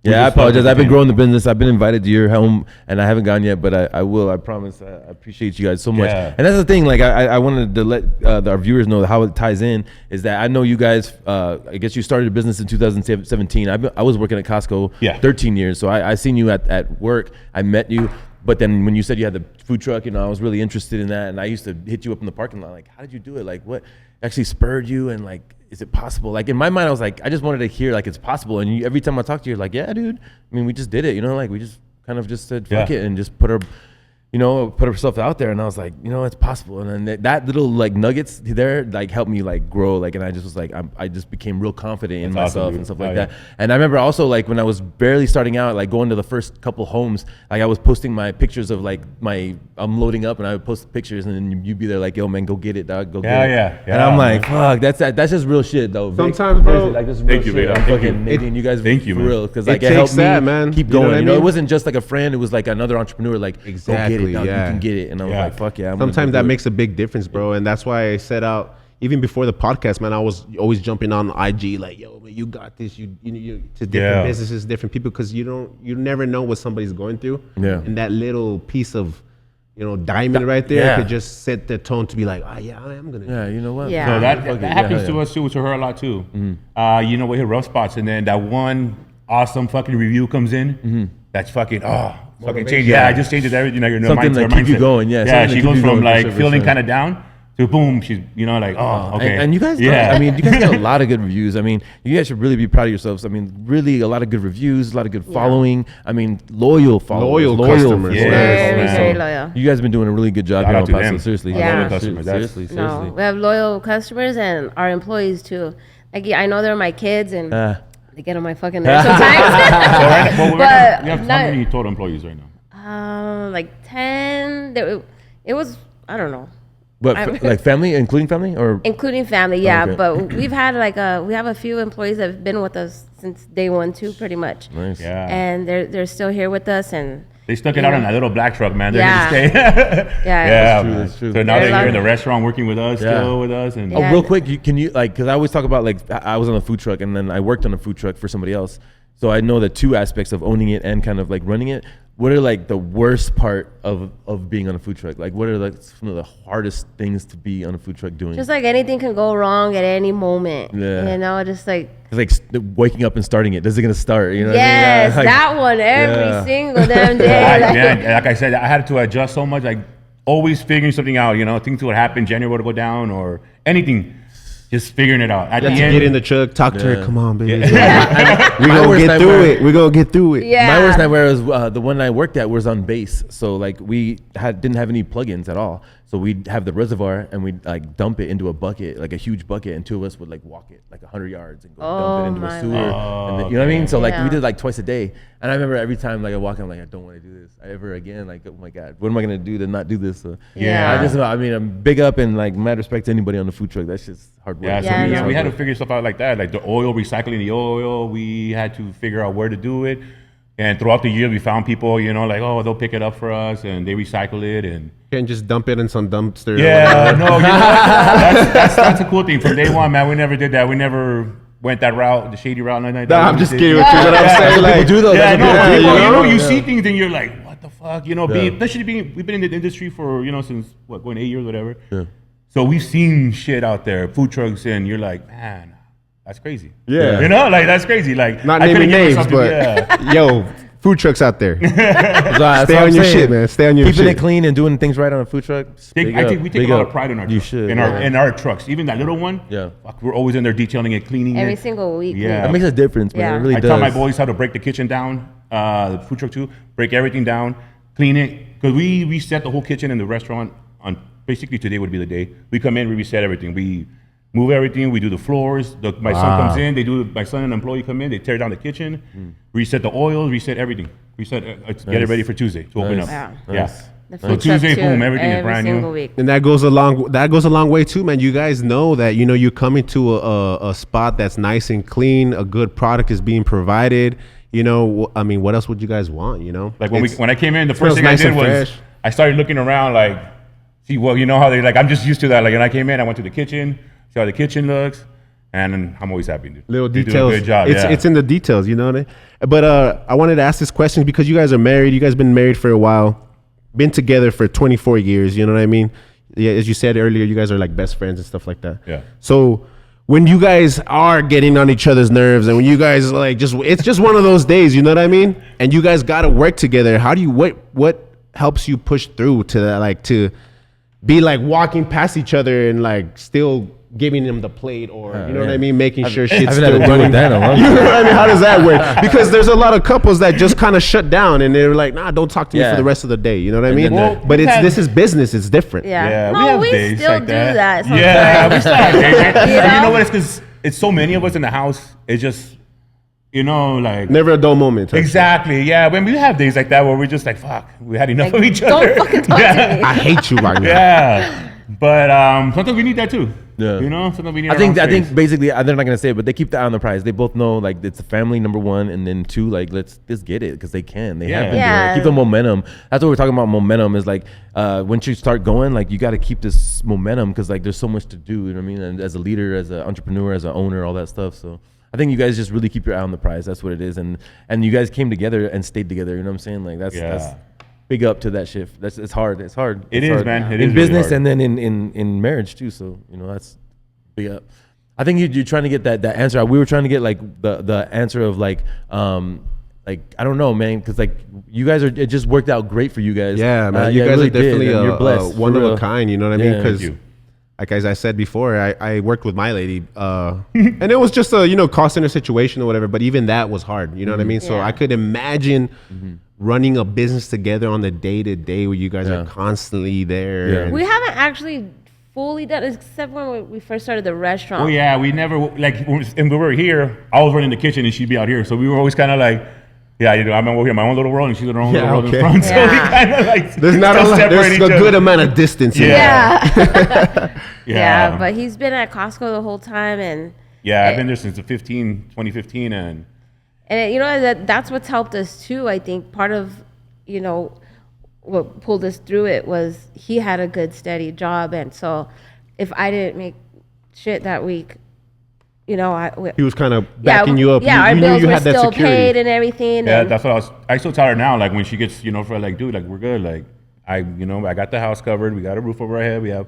I apologize. I've been growing the business. I've been invited to your home, and I haven't gone yet, but I will. I promise. I appreciate you guys so much. Yeah. And that's the thing. Like I wanted to let our viewers know how it ties in. Is that I know you guys. I guess you started a business in 2017. I was working at Costco 13 years, so I seen you at work. I met you. But then when you said you had the food truck, I was really interested in that, and I used to hit you up in the parking lot, like, how did you do it? Like, what actually spurred you, and like, is it possible? Like in my mind, I was like, I just wanted to hear like it's possible, and every time I talk to you, you're like, yeah, dude. I mean, we just did it, like we just kind of just said fuck it and just put herself out there, and I was like, it's possible. And then that little like nuggets there like helped me like grow, like, and I just was like, I just became real confident in myself and stuff like that. And I remember also like when I was barely starting out, like going to the first couple homes, like I was posting my pictures of like I'm loading up, and I would post pictures, and then you'd be there like, yo man, go get it, dog, go get it. Yeah. And I'm like, fuck, that's just real shit though. Sometimes, bro. Like, this is real shit. I'm fucking Nadine, you guys, thank you, for man. real, because like it helped me keep going. It wasn't just like a friend; it was like another entrepreneur. Like, exactly, go get it, dog. You can get it. And I was like, fuck yeah. Sometimes that makes a big difference, bro. And that's why I set out, even before the podcast, man, I was always jumping on IG like, yo, man, you got this. You to different businesses, different people, because you never know what somebody's going through. Yeah. And that little piece of, diamond right there could just set the tone to be like, oh yeah, I'm gonna. Yeah, you know what? Yeah. So that happens to us too, to her a lot too. Mm-hmm. We hit rough spots, and then that one awesome fucking review comes in. Mm-hmm. That's fucking fucking changes. Yeah, it just changes everything. Like, Something that keep you going. Yeah. Yeah, she goes from like feeling kind kind of down to boom. She's like, oh, okay. And you guys, you guys got a lot of good reviews. I mean, you guys should really be proud of yourselves. I mean, really a lot of good reviews, a lot of good following. I mean, loyal followers, loyal customers. Very loyal. You guys have been doing a really good job Shout here out on to Paso. them. Seriously. Yeah. Loyal customers. Seriously. No, we have loyal customers and our employees too. Like, I know they're my kids and they get on my fucking nerves sometimes. We have how many total employees right now? Like 10. It was, I don't know. But like family, including family, or Including family, yeah. Okay. But we've had we have a few employees that have been with us since day one too, pretty much. nice. Yeah. And they're still here with us, and They stuck it out on that little black truck, man. They're Yeah. gonna stay. Yeah. man. That's true. So now They're they're here in the loving- restaurant working with us, still with us, and Oh, Yeah. real quick, can you like, because I always talk about like I was on a food truck and then I worked on a food truck for somebody else, so I know the two aspects of owning it and kind of like running it. What are like the worst part of being on a food truck? Like, what are like some of the hardest things to be on a food truck doing? just like anything can go wrong at any moment. Yeah. Just like It's like waking up and starting it. Is it gonna start? You know what I mean? yes, Like, that one every single damn day. man, like I said, I had to adjust so much. Like always figuring something out. Things would happen. January would go down or anything. Just figuring it out. At the You have to end, get in the truck, talk to her. Come on, baby. My We gonna worst get through nightmare- it. We gonna get through it. Yeah. My worst nightmare was the one I worked at was on base. So like we didn't have any plugins at all. So we'd have the reservoir and we'd like dump it into a bucket, like a huge bucket, and two of us would like walk it like 100 yards and go dump it into a my sewer. Lord. And then, you know what I mean? So like we Yeah. did like twice a day. And I remember every time like I walk, I'm like, I don't want to do this ever again. Like, oh my God, what am I gonna do to not do this? So, Yeah. I'm big up and like mad respect to anybody on the food truck. That's just hard work. Yeah, so Yeah, we no. had to figure stuff out like that, like the oil, recycling the oil. We had to figure out where to do it, and throughout the year, we found people, like, oh, they'll pick it up for us, and they recycle it, and Can't just dump it in some dumpster. yeah, no, that's a cool thing. From day one, man, we never did that. We never went that route, the shady route. Like that. Nah, I'm We just did- kidding with you. What I'm saying, like, do though. Yeah, That's no, what people do, people, you you know? see things and you're like, what the fuck, we've been in the industry for since going 8 years, whatever. Yeah. So we've seen shit out there, food trucks, and you're like, man, that's crazy. Yeah. Like that's crazy. Like Not I naming couldn't give names, her something- but yo, food trucks out there. That's Stay what on I'm your saying. shit, man. Stay on your Keeping shit. it clean and doing things right on a food truck. I think we take a lot of pride in our You trucks. should. In our trucks, even that little one. Yeah. Fuck, we're always in there detailing it, cleaning every it. single week. Yeah. That makes a difference, man. Yeah. It really I does. tell my boys how to break the kitchen down, the food truck too. Break everything down, clean it, because we reset the whole kitchen in the restaurant on basically today would be the day. We come in, we reset everything. We move everything. We do the floors. My son comes in. My son and employee come in. They tear down the kitchen, reset the oil, reset everything. Get it ready for Tuesday to open up. Yeah. Yeah. The So food truck Tuesday, too, boom, everything is every brand single new. week. And that goes a long way too, man. You guys know that you're coming to a spot that's nice and clean. A good product is being provided. I mean, what else would you guys want? Like when I came in, the smells first thing I nice did and was fresh. I started looking around like, see, well, you know how they like. I'm just used to that. Like when I came in, I went to the kitchen, see how the kitchen looks, and I'm always happy. Dude. little They do a details. good job. It's in the details, you know what I mean? But I wanted to ask this question because you guys are married. You guys been married for a while, been together for 24 years. You know what I mean? Yeah, as you said earlier, you guys are like best friends and stuff like that. Yeah. So when you guys are getting on each other's nerves, and when you guys like it's just one of those days. You know what I mean? And you guys got to work together. How do you what helps you push through to that? Like to be like walking past each other and like still giving them the plate, or you know what I mean, making sure shit's haven't still had to deal running. with that in a long You know time. what I mean? How does that work? Because there's a lot of couples that just kind of shut down and they're like, nah, don't talk to me Yeah. for the rest of the day. You know what I mean? then But we've had- this is business. It's different. Yeah. Yeah, No, have we days still like do that. Sometimes. Yeah, we still have days. You You know? know what? It's because it's so many of us in the house. It's just, like. Never a dull moment. Exactly. Yeah. When we have days like that where we're just like, fuck, we had enough of each Don't other. fucking talk to me. I hate you right now. Yeah. But sometimes we need that too. Yeah. You know, so we need I our own think space. basically they're not gonna say it, but they keep the eye on the prize. They both know like it's a family, number one, and then two, like let's just get it because they can. They have been doing Yeah. it. Keep the momentum. That's what we're talking about. Momentum is like once you start going, like you got to keep this momentum because like there's so much to do. You know what I mean? And as a leader, as an entrepreneur, as an owner, all that stuff. So I think you guys just really keep your eye on the prize. That's what it is. And you guys came together and stayed together. You know what I'm saying? Like that's big up to that shift. It's hard. It's hard. It It's is, hard. man. It in is business really hard. and then in marriage too. So you know that's big up. I think you're trying to get that answer. We were trying to get like the answer of like I don't know, man, because like you guys it just worked out great for you guys. Yeah, man. You it guys really are definitely did, and you're blessed, one for of a real. kind. You know what I mean? Yeah. Because, Thank you. like as I said before, I worked with my lady, and it was just a call center situation or whatever. But even that was hard. You know what I mean? So Yeah. I could imagine running a business together on the day to day where you guys are constantly there. Yeah. and- We haven't actually fully done it, except when we first started the restaurant. Oh yeah, we never like when we were here. I was running the kitchen and she'd be out here, so we were always kind of like, yeah, I'm over here in my own little world, and she's in her own little world okay. in front. So we Yeah. kind of like There's not a still lot, separate there's each a good other. amount of distance. in Yeah. there. Yeah, but he's been at Costco the whole time, and I've been there since 2015, and that's what's helped us too. I think part of what pulled us through it was he had a good steady job, and so if I didn't make shit that week, He was kind of backing you up. Yeah, you our knew bills you were had that still security. paid and everything. yeah, and that's what I still tell her now. Like when she gets, for like, dude, like we're good. Like I got the house covered. We got a roof over our head. We have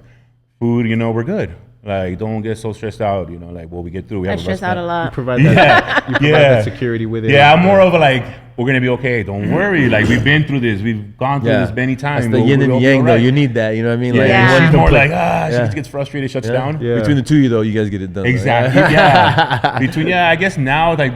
food. We're good. Like don't get so stressed out. Like we get through. We I have a stress out a restaurant. lot. You provide that, you provide that security with it. Yeah, I'm more of a like, we're gonna be okay. Don't worry. Like we've been through this. We've gone through this many times. That's the yin and yang, though. You need that. You know what I mean? Yeah, Like, Yeah. you she's want more to like, Yeah. she gets frustrated, shuts Yeah. down. Yeah. Between the two of you, though, you guys get it done. Exactly. Yeah. I guess now, like,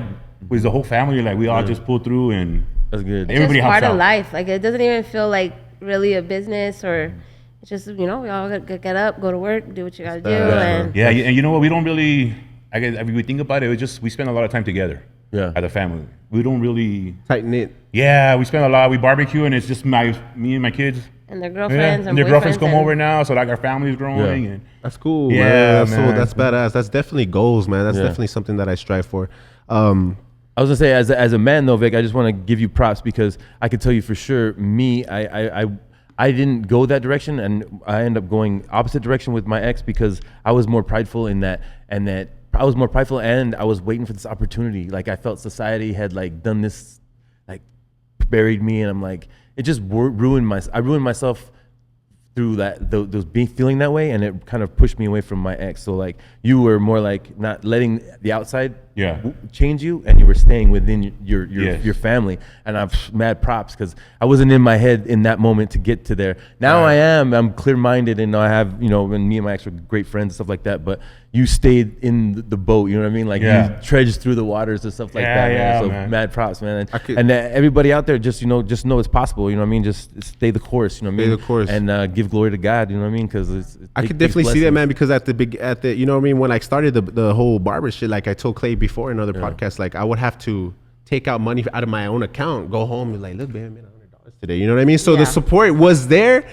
with the whole family, like, we all just pull through and That's good. It's everybody just helps part of out. life. Like it doesn't even feel like really a business, or it's just we all gotta get up, go to work, do what you gotta do, and Yeah, and you know what? We don't really, I guess, if we think about it, we spend a lot of time together. Yeah. As a family. We don't really, Tight knit. yeah, we spend a lot. We barbecue and it's just me and my kids. and their Yeah. girlfriends And their girlfriends boyfriends come and- over now, so like our family's growing. Yeah. And That's cool. Yeah, man. man. That's badass. That's definitely goals, man. That's Yeah. definitely something that I strive for. I was gonna say, as a man though, Vic, I just want to give you props because I can tell you for sure, I didn't go that direction, and I ended up going opposite direction with my ex because I was more prideful in that, and I was more prideful, and I was waiting for this opportunity. Like I felt society had like done this, like buried me, and I'm like, it just ruined I ruined myself through that those being feeling that way, and it kind of pushed me away from my ex. So like you were more like not letting the outside change you, and you were staying within your family. And I'm mad props because I wasn't in my head in that moment to get to there. Now I'm clear minded, and I have and me and my ex were great friends and stuff like that. But you stayed in the boat, you know what I mean? Like you trudged through the waters and stuff like that. Man. So man. mad props, man. And everybody out there, just know it's possible. You know what I mean? Just stay the course. You know what I mean? Stay the course. And give glory to God. You know what I mean? Because I could definitely see that, man, because at the you know what I mean, when I started the whole barber shit, like I told Clay before in other podcasts, like I would have to take out money out of my own account, go home and like, look, babe, I made $100 today. You know what I mean? So the support was there,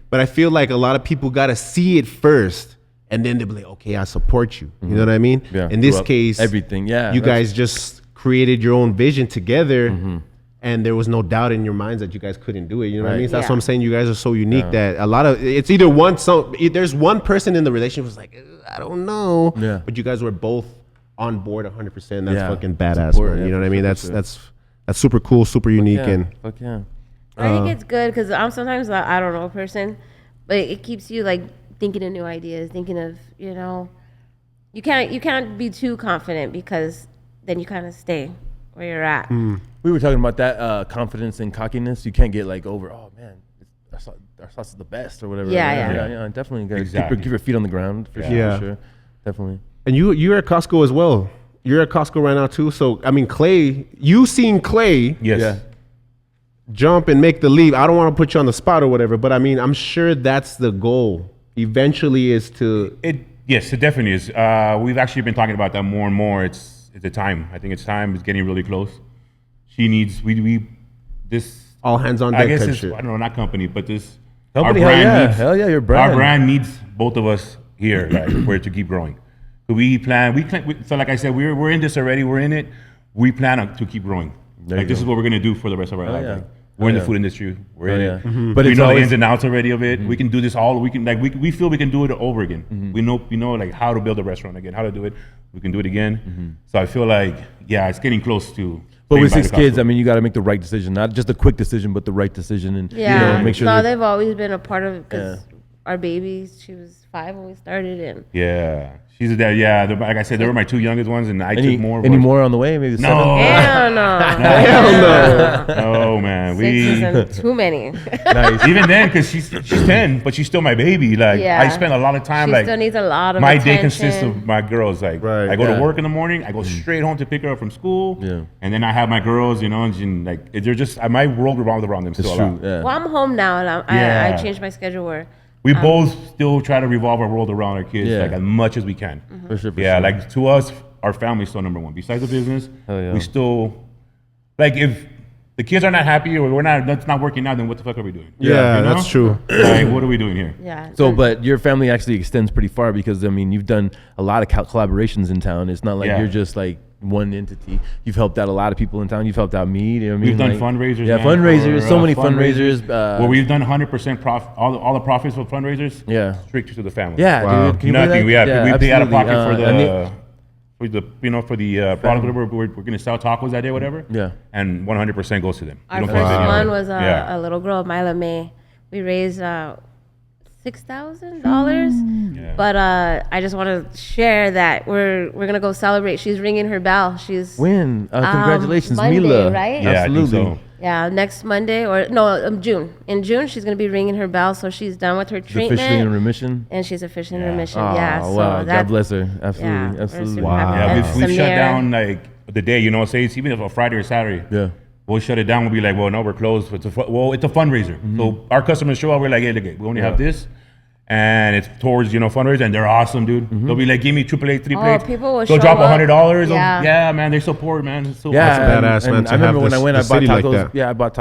but I feel like a lot of people got to see it first. And then they'll be like, okay, I support you. You know what I mean? Yeah. In this Throughout case, everything. Yeah. you guys just created your own vision together, and there was no doubt in your minds that you guys couldn't do it. You know what I mean? So that's what I'm saying. You guys are so unique that a lot of it's either there's one person in the relationship who's like, I don't know, but you guys were both on board 100%. That's fucking badass, Support, man. You know what I mean? sure. That's super cool, super unique, and Fuck yeah. I think it's good because I'm sometimes a I don't know person, but it keeps you like thinking of new ideas, thinking of you can't be too confident because then you kind of stay where you're at. We were talking about that confidence and cockiness. You can't get like over. Oh man, our sauce is the best or whatever. Yeah. Definitely. Gotta Exactly. keep your feet on the ground for sure. Definitely. And you're at Costco as well. You're at Costco right now too. So I mean, Clay, you seen Clay Yes. jump and make the leap. I don't want to put you on the spot or whatever, but I mean, I'm sure that's the goal. Eventually, is to Yes, it definitely is. We've actually been talking about that more and more. It's the time. I think it's time. It's getting really close. She needs this. all hands on deck I guess type it's, shit. I don't know, not company, but this Company, our brand hell yeah. needs, Hell yeah, your brand. Our brand needs both of us here, like for it to keep growing. So so like I said, we're in this already. We're in it. We plan to keep growing. Like this is what we're gonna do for the rest of our life. yeah. Like, we're in the food industry. We're in it. Mm-hmm. But we know the ins and outs already of it. We can do this all. We can like we feel we can do it over again. We know like how to build a restaurant again, how to do it. We can do it again. So I feel like it's getting close to. But with 6 kids, I mean, you got to make the right decision, not just a quick decision, but the right decision, and make sure. No, they've always been a part of it because our babies. She was 5 when we started, and she's a dad. Yeah, like I said, they were my 2 youngest ones, and I took more. Any more on the way? Maybe 7? Hell no. Hell no. Oh man, 6 isn't too many. Nice. Even then, because she's 10, but she's still my baby. Like I spend a lot of time. She Like still needs a lot of my attention. day consists of my girls. Like I go to work in the morning. I go straight home to pick her up from school. Yeah. And then I have my girls. You know, and like they're just my world revolves around them. Still a lot. Yeah. Well, I'm home now, and I changed my schedule where. We both still try to revolve our world around our kids like as much as we can. For sure. Like to us, our family's still number one. Besides the business, we still like if the kids are not happy or that's not working out, then what the fuck are we doing? Yeah, that's true. Like, what are we doing here? Yeah. So, but your family actually extends pretty far because I mean, you've done a lot of collaborations in town. It's not like you're just like one entity. You've helped out a lot of people in town. You've helped out me. You know what I mean? We've done fundraisers. Yeah, man, fundraisers. So many fundraisers. Where we've done 100% profit. All the profits for fundraisers. Yeah. Straight to the family. Yeah, Wow. dude. Can you Nothing. believe that? We pay out of pocket absolutely. for the product that we're gonna sell tacos that day, whatever. Yeah. And 100% goes to them. Our We first don't pay anything. one was a little girl, Mila May. We raised $6,000. Yeah. But I just want to share that we're gonna go celebrate. She's ringing her bell. She's Win. Congratulations, Monday, Mila. right? Yeah, I think Absolutely. so. Yeah, next Monday or no, June. In June, she's gonna be ringing her bell, so she's done with her She's treatment. officially in remission. And she's officially in Yeah. remission. Oh, Yeah. So wow. that, God bless her. Absolutely. Yeah, we're Absolutely. super Wow. happy. Yeah, And we've shut Samir- down like the day, say it's even if a Friday or Saturday. Yeah. We'll shut it down. We'll be like, well, no, we're closed. It's a fundraiser. So our customers show up. We're like, hey, look, we only have this, and it's towards fundraiser, and they're awesome, dude. They'll be like, give me 3 plates. People will They'll show drop up. $100. Yeah. Yeah, man, they support, man. It's so Yeah, awesome. badass, man, and to I remember have when I this- went, a I bought city like tacos. that. Yeah, I bought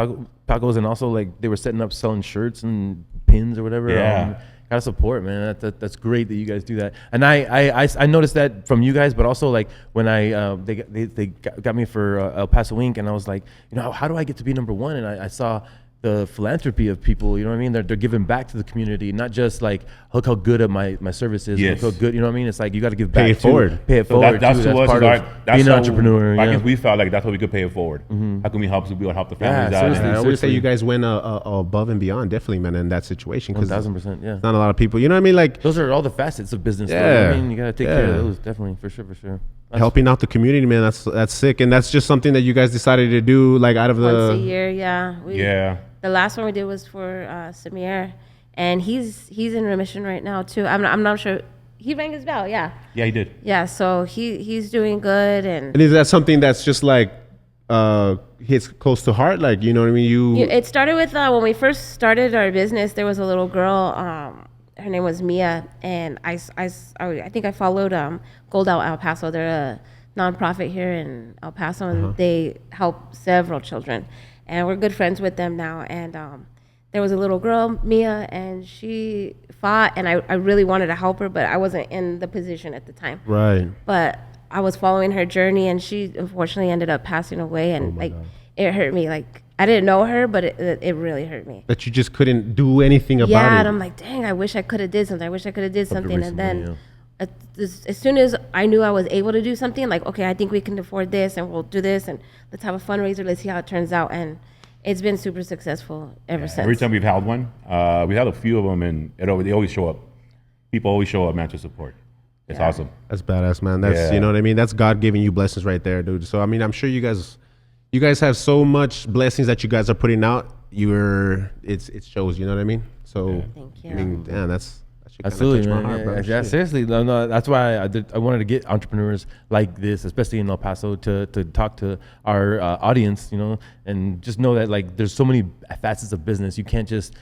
tacos, and also like they were setting up selling shirts and pins or whatever. Yeah. Gotta support, man. That's great that you guys do that. And I noticed that from you guys, but also like when they got me for El Paso Inc. and I was like, how do I get to be number one? And I saw the philanthropy of people, you know what I mean? They're giving back to the community, not just like, look how good at my service is. Yes. Look how good, you know what I mean? It's like you got to give back. Pay it forward. Pay it So forward. that's too. to us. part of That's being an how, entrepreneur. I Yeah. guess we felt like that's how we could pay it forward. How can we help the families out? seriously. I would say you guys went above and beyond, definitely, man, in that situation. Because 1000%. Yeah. not a lot of people, you know what I mean? Like Those are all the facets of business. Yeah. Yeah. I mean, you gotta take care of Yeah. those. Definitely, for sure. That's- helping out the community, man. That's sick, and that's just something that you guys decided to do, like out of once a the. year. Yeah. Yeah. The last one we did was for Samir, and he's in remission right now too. I'm not sure. He rang his bell. Yeah. Yeah, he did. Yeah. So he's doing good, and And is that something that's just like hits close to heart? Like, you know what I mean? it started with when we first started our business. There was a little girl. Her name was Mia, and I think I followed Gold Out El Paso. They're a nonprofit here in El Paso, and they help several children, and we're good friends with them now. And there was a little girl, Mia, and she fought, and I really wanted to help her, but I wasn't in the position at the time. Right. But I was following her journey, and she unfortunately ended up passing away, and it hurt me. Like, I didn't know her, but it really hurt me. That you just couldn't do anything about Yeah, it. and I'm like, dang, I wish I could have did something. I wish I could have did something. And recently, then as soon as I knew I was able to do something, like, okay, I think we can afford this, and we'll do this, and let's have a fundraiser. Let's see how it turns out. And it's been super successful ever since. Every time we've held one, we had a few of them, and they always show up. People always show up, man, to support. It's awesome. That's badass, man. That's you know what I mean. That's God giving you blessings right there, dude. So I mean, I'm sure you guys have so much blessings that you guys are putting out. It shows. You know what I mean. So Thank you. I mean, damn, that should kinda Absolutely, touch my man. heart, bro. Yeah, Shit. seriously. No, that's why I wanted to get entrepreneurs like this, especially in El Paso, to talk to our audience, and just know that like there's so many facets of business. You can't just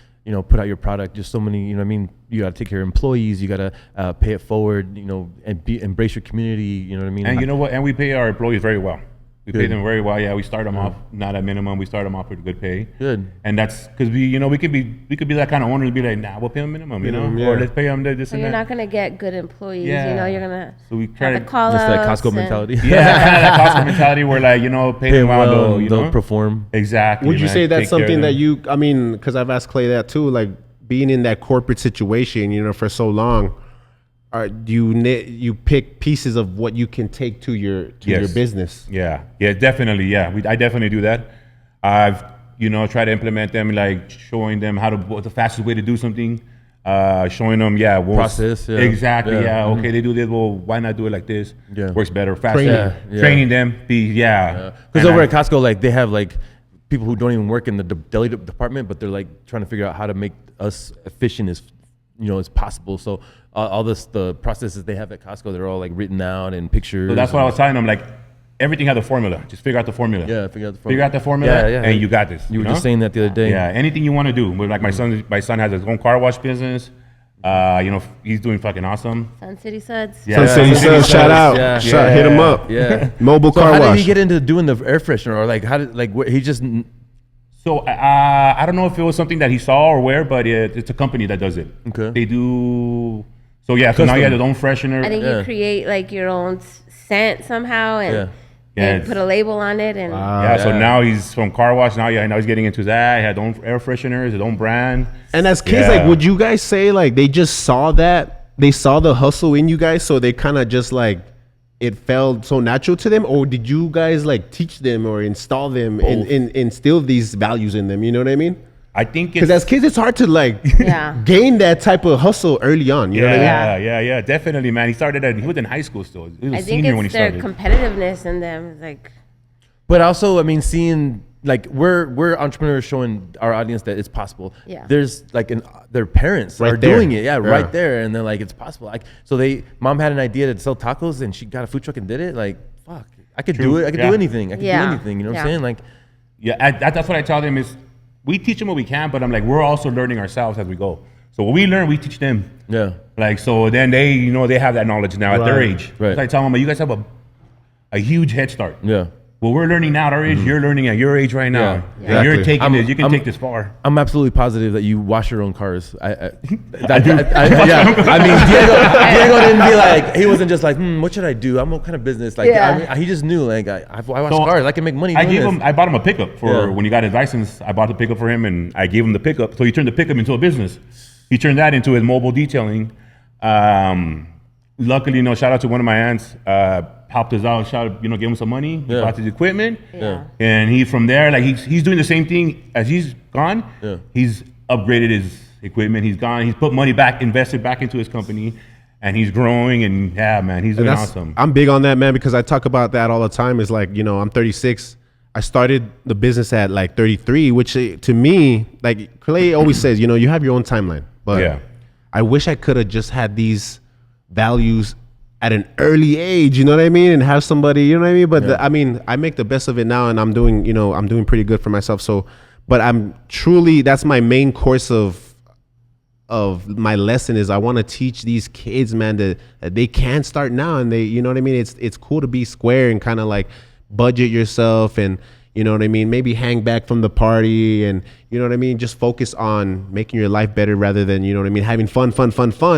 put out your product. Just so many, you know what I mean? You got to take care of employees. You got to pay it forward, and embrace your community. You know what I mean? And you know what? And we pay our employees very well. We pay them very well. Yeah, we start them off not at minimum. We start them off with good pay. Good. And that's because we could be that kind of owner to be like, nah, we'll pay them minimum, or let's pay them this So and you're that. not gonna get good employees. Yeah. You know, you're gonna So we try have to the call Just that outs Costco and- mentality. that Costco mentality where like pay them well, they'll perform. exactly. Would you man. say that's Take care of something them. that you? I mean, because I've asked Clay that too. Like being in that corporate situation, for so long. Do you pick pieces of what you can take to your Yes. business? Yeah, definitely. Yeah, I definitely do that. I've tried to implement them, like showing them what the fastest way to do something, showing them Process, yeah. exactly. Yeah. Yeah, okay, they do this. Well, why not do it like this? Yeah. Works better, faster. Training. Training them. Because And over at Costco, like they have like people who don't even work in the deli department, but they're like trying to figure out how to make us efficient as as possible. So all the processes they have at Costco, they're all like written out and pictures. So that's what I was telling them. Like everything has a formula. Just figure out the formula. Yeah, figure out the formula. Figure out the formula, Yeah. and you got this. You were just saying that the other day. Yeah, anything you want to do. But like my son has his own car wash business. He's doing fucking awesome. Sun City Suds. Sun Yeah. City Suds, shout out. Yeah. Hit him up. Yeah. Mobile So car how wash. did he get into doing the air freshener, or like how did he just? So I don't know if it was something that he saw or where, but it's a company that does it. Okay. They do. So yeah, so now he has his own freshener. I think Yeah. you create like your own scent somehow and Yeah. Yeah, put a label on it and Yeah, so now he's from car wash. Now he's getting into that. He had his own air fresheners, his own brand. And as kids, Yeah. like, would you guys say like they just saw that they saw the hustle in you guys, so they kind of just like it felt so natural to them, or did you guys like teach them or install them and instill these values in them? You know what I mean? I think Because it's as kids, it's hard to like Yeah. gain that type of hustle early on. You know what I mean? yeah, definitely, man. He was in high school still. He was I a think senior when he it's their started. competitiveness in them. Like But also, I mean, seeing like we're entrepreneurs showing our audience that it's possible. Yeah. There's like their parents Right are there. doing it. Yeah, Yeah. right there, and they're like, it's possible. Like, so mom had an idea to sell tacos, and she got a food truck and did it. Like, fuck, I could True. do it. I could Yeah. do anything. I could Yeah. do anything. You know what I'm Yeah. saying? Like, That's what I tell them is we teach them what we can, but I'm like, we're also learning ourselves as we go. So what we learn, we teach them. yeah, Like, so then they, they have that knowledge now at their Right. age. Right. So I tell them, you guys have a huge head start. yeah. What we're learning now at our age, you're learning at your age right now. Yeah. And you're Exactly. taking this, you can I'm- take this far. I'm absolutely positive that you wash your own cars. Yeah. I mean, Diego didn't be like, he wasn't just like, what should I do? I'm what kind of business? Like, Yeah. I mean, he just knew, like, I wash So, cars. I can make money. I doing this. bought him a pickup for Yeah. when he got his license. I bought the pickup for him and I gave him the pickup. So he turned the pickup into a business. He turned that into his mobile detailing. Luckily, shout out to one of my aunts, helped us out, gave him some money, Yeah. bought his equipment. Yeah. And he from there, like he's doing the same thing as he's gone. Yeah. He's upgraded his equipment. He's gone. He's put money back, invested back into his company, and he's growing. And yeah, man, he's doing awesome. I'm big on that, man, because I talk about that all the time. It's like, I'm 36. I started the business at like 33, which to me, like Clay always says, you have your own timeline. But Yeah. I wish I could have just had these values at an early age, you know what I mean? And have somebody, you know what I mean? But I make the best of it now and I'm doing, I'm doing pretty good for myself. So, but that's my main course of my lesson is I want to teach these kids, man, that they can start now and they, you know what I mean? It's cool to be square and kind of like budget yourself and, you know what I mean? Maybe hang back from the party and, you know what I mean? Just focus on making your life better rather than, you know what I mean? Having fun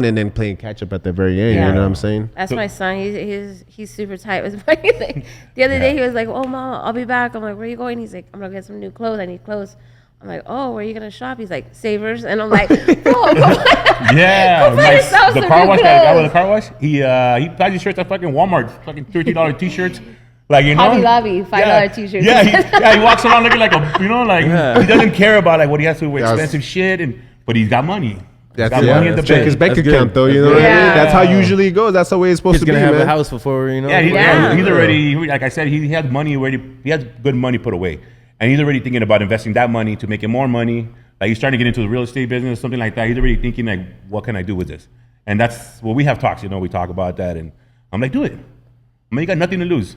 and then playing catch up at the very end. Yeah. You know what I'm saying? that's my son. He's super tight. It was funny. Like, the other day he was like, "Oh, mom, I'll be back." I'm like, "Where are you going?" He's like, "I'm gonna get some new clothes. I need clothes." I'm like, "Oh, where are you gonna shop?" He's like, "Savers," and I'm like, "Oh, come on." Yeah, Go find yourself the some car new wash guy with clothes. the car wash. He buys his shirts at fucking Walmart, fucking $30 t-shirts. Like, Hobby Lobby, $5 t-shirts. Yeah, he walks around looking like Yeah. he doesn't care about like what he has to wear That's- expensive shit, but he's got money. That's got it. money in the Check bank. his bank That's account good. though, you know That's what I good. mean? That's how Yeah. usually it goes. That's the way it's supposed He's to be, gonna have man. a house before, Yeah, he's already, like I said, he has money already. He has good money put away, and he's already thinking about investing that money to making more money. Like he's starting to get into the real estate business, something like that. He's already thinking like, what can I do with this? And that's we have talks. We talk about that, and I'm like, do it. I mean, you got nothing to lose.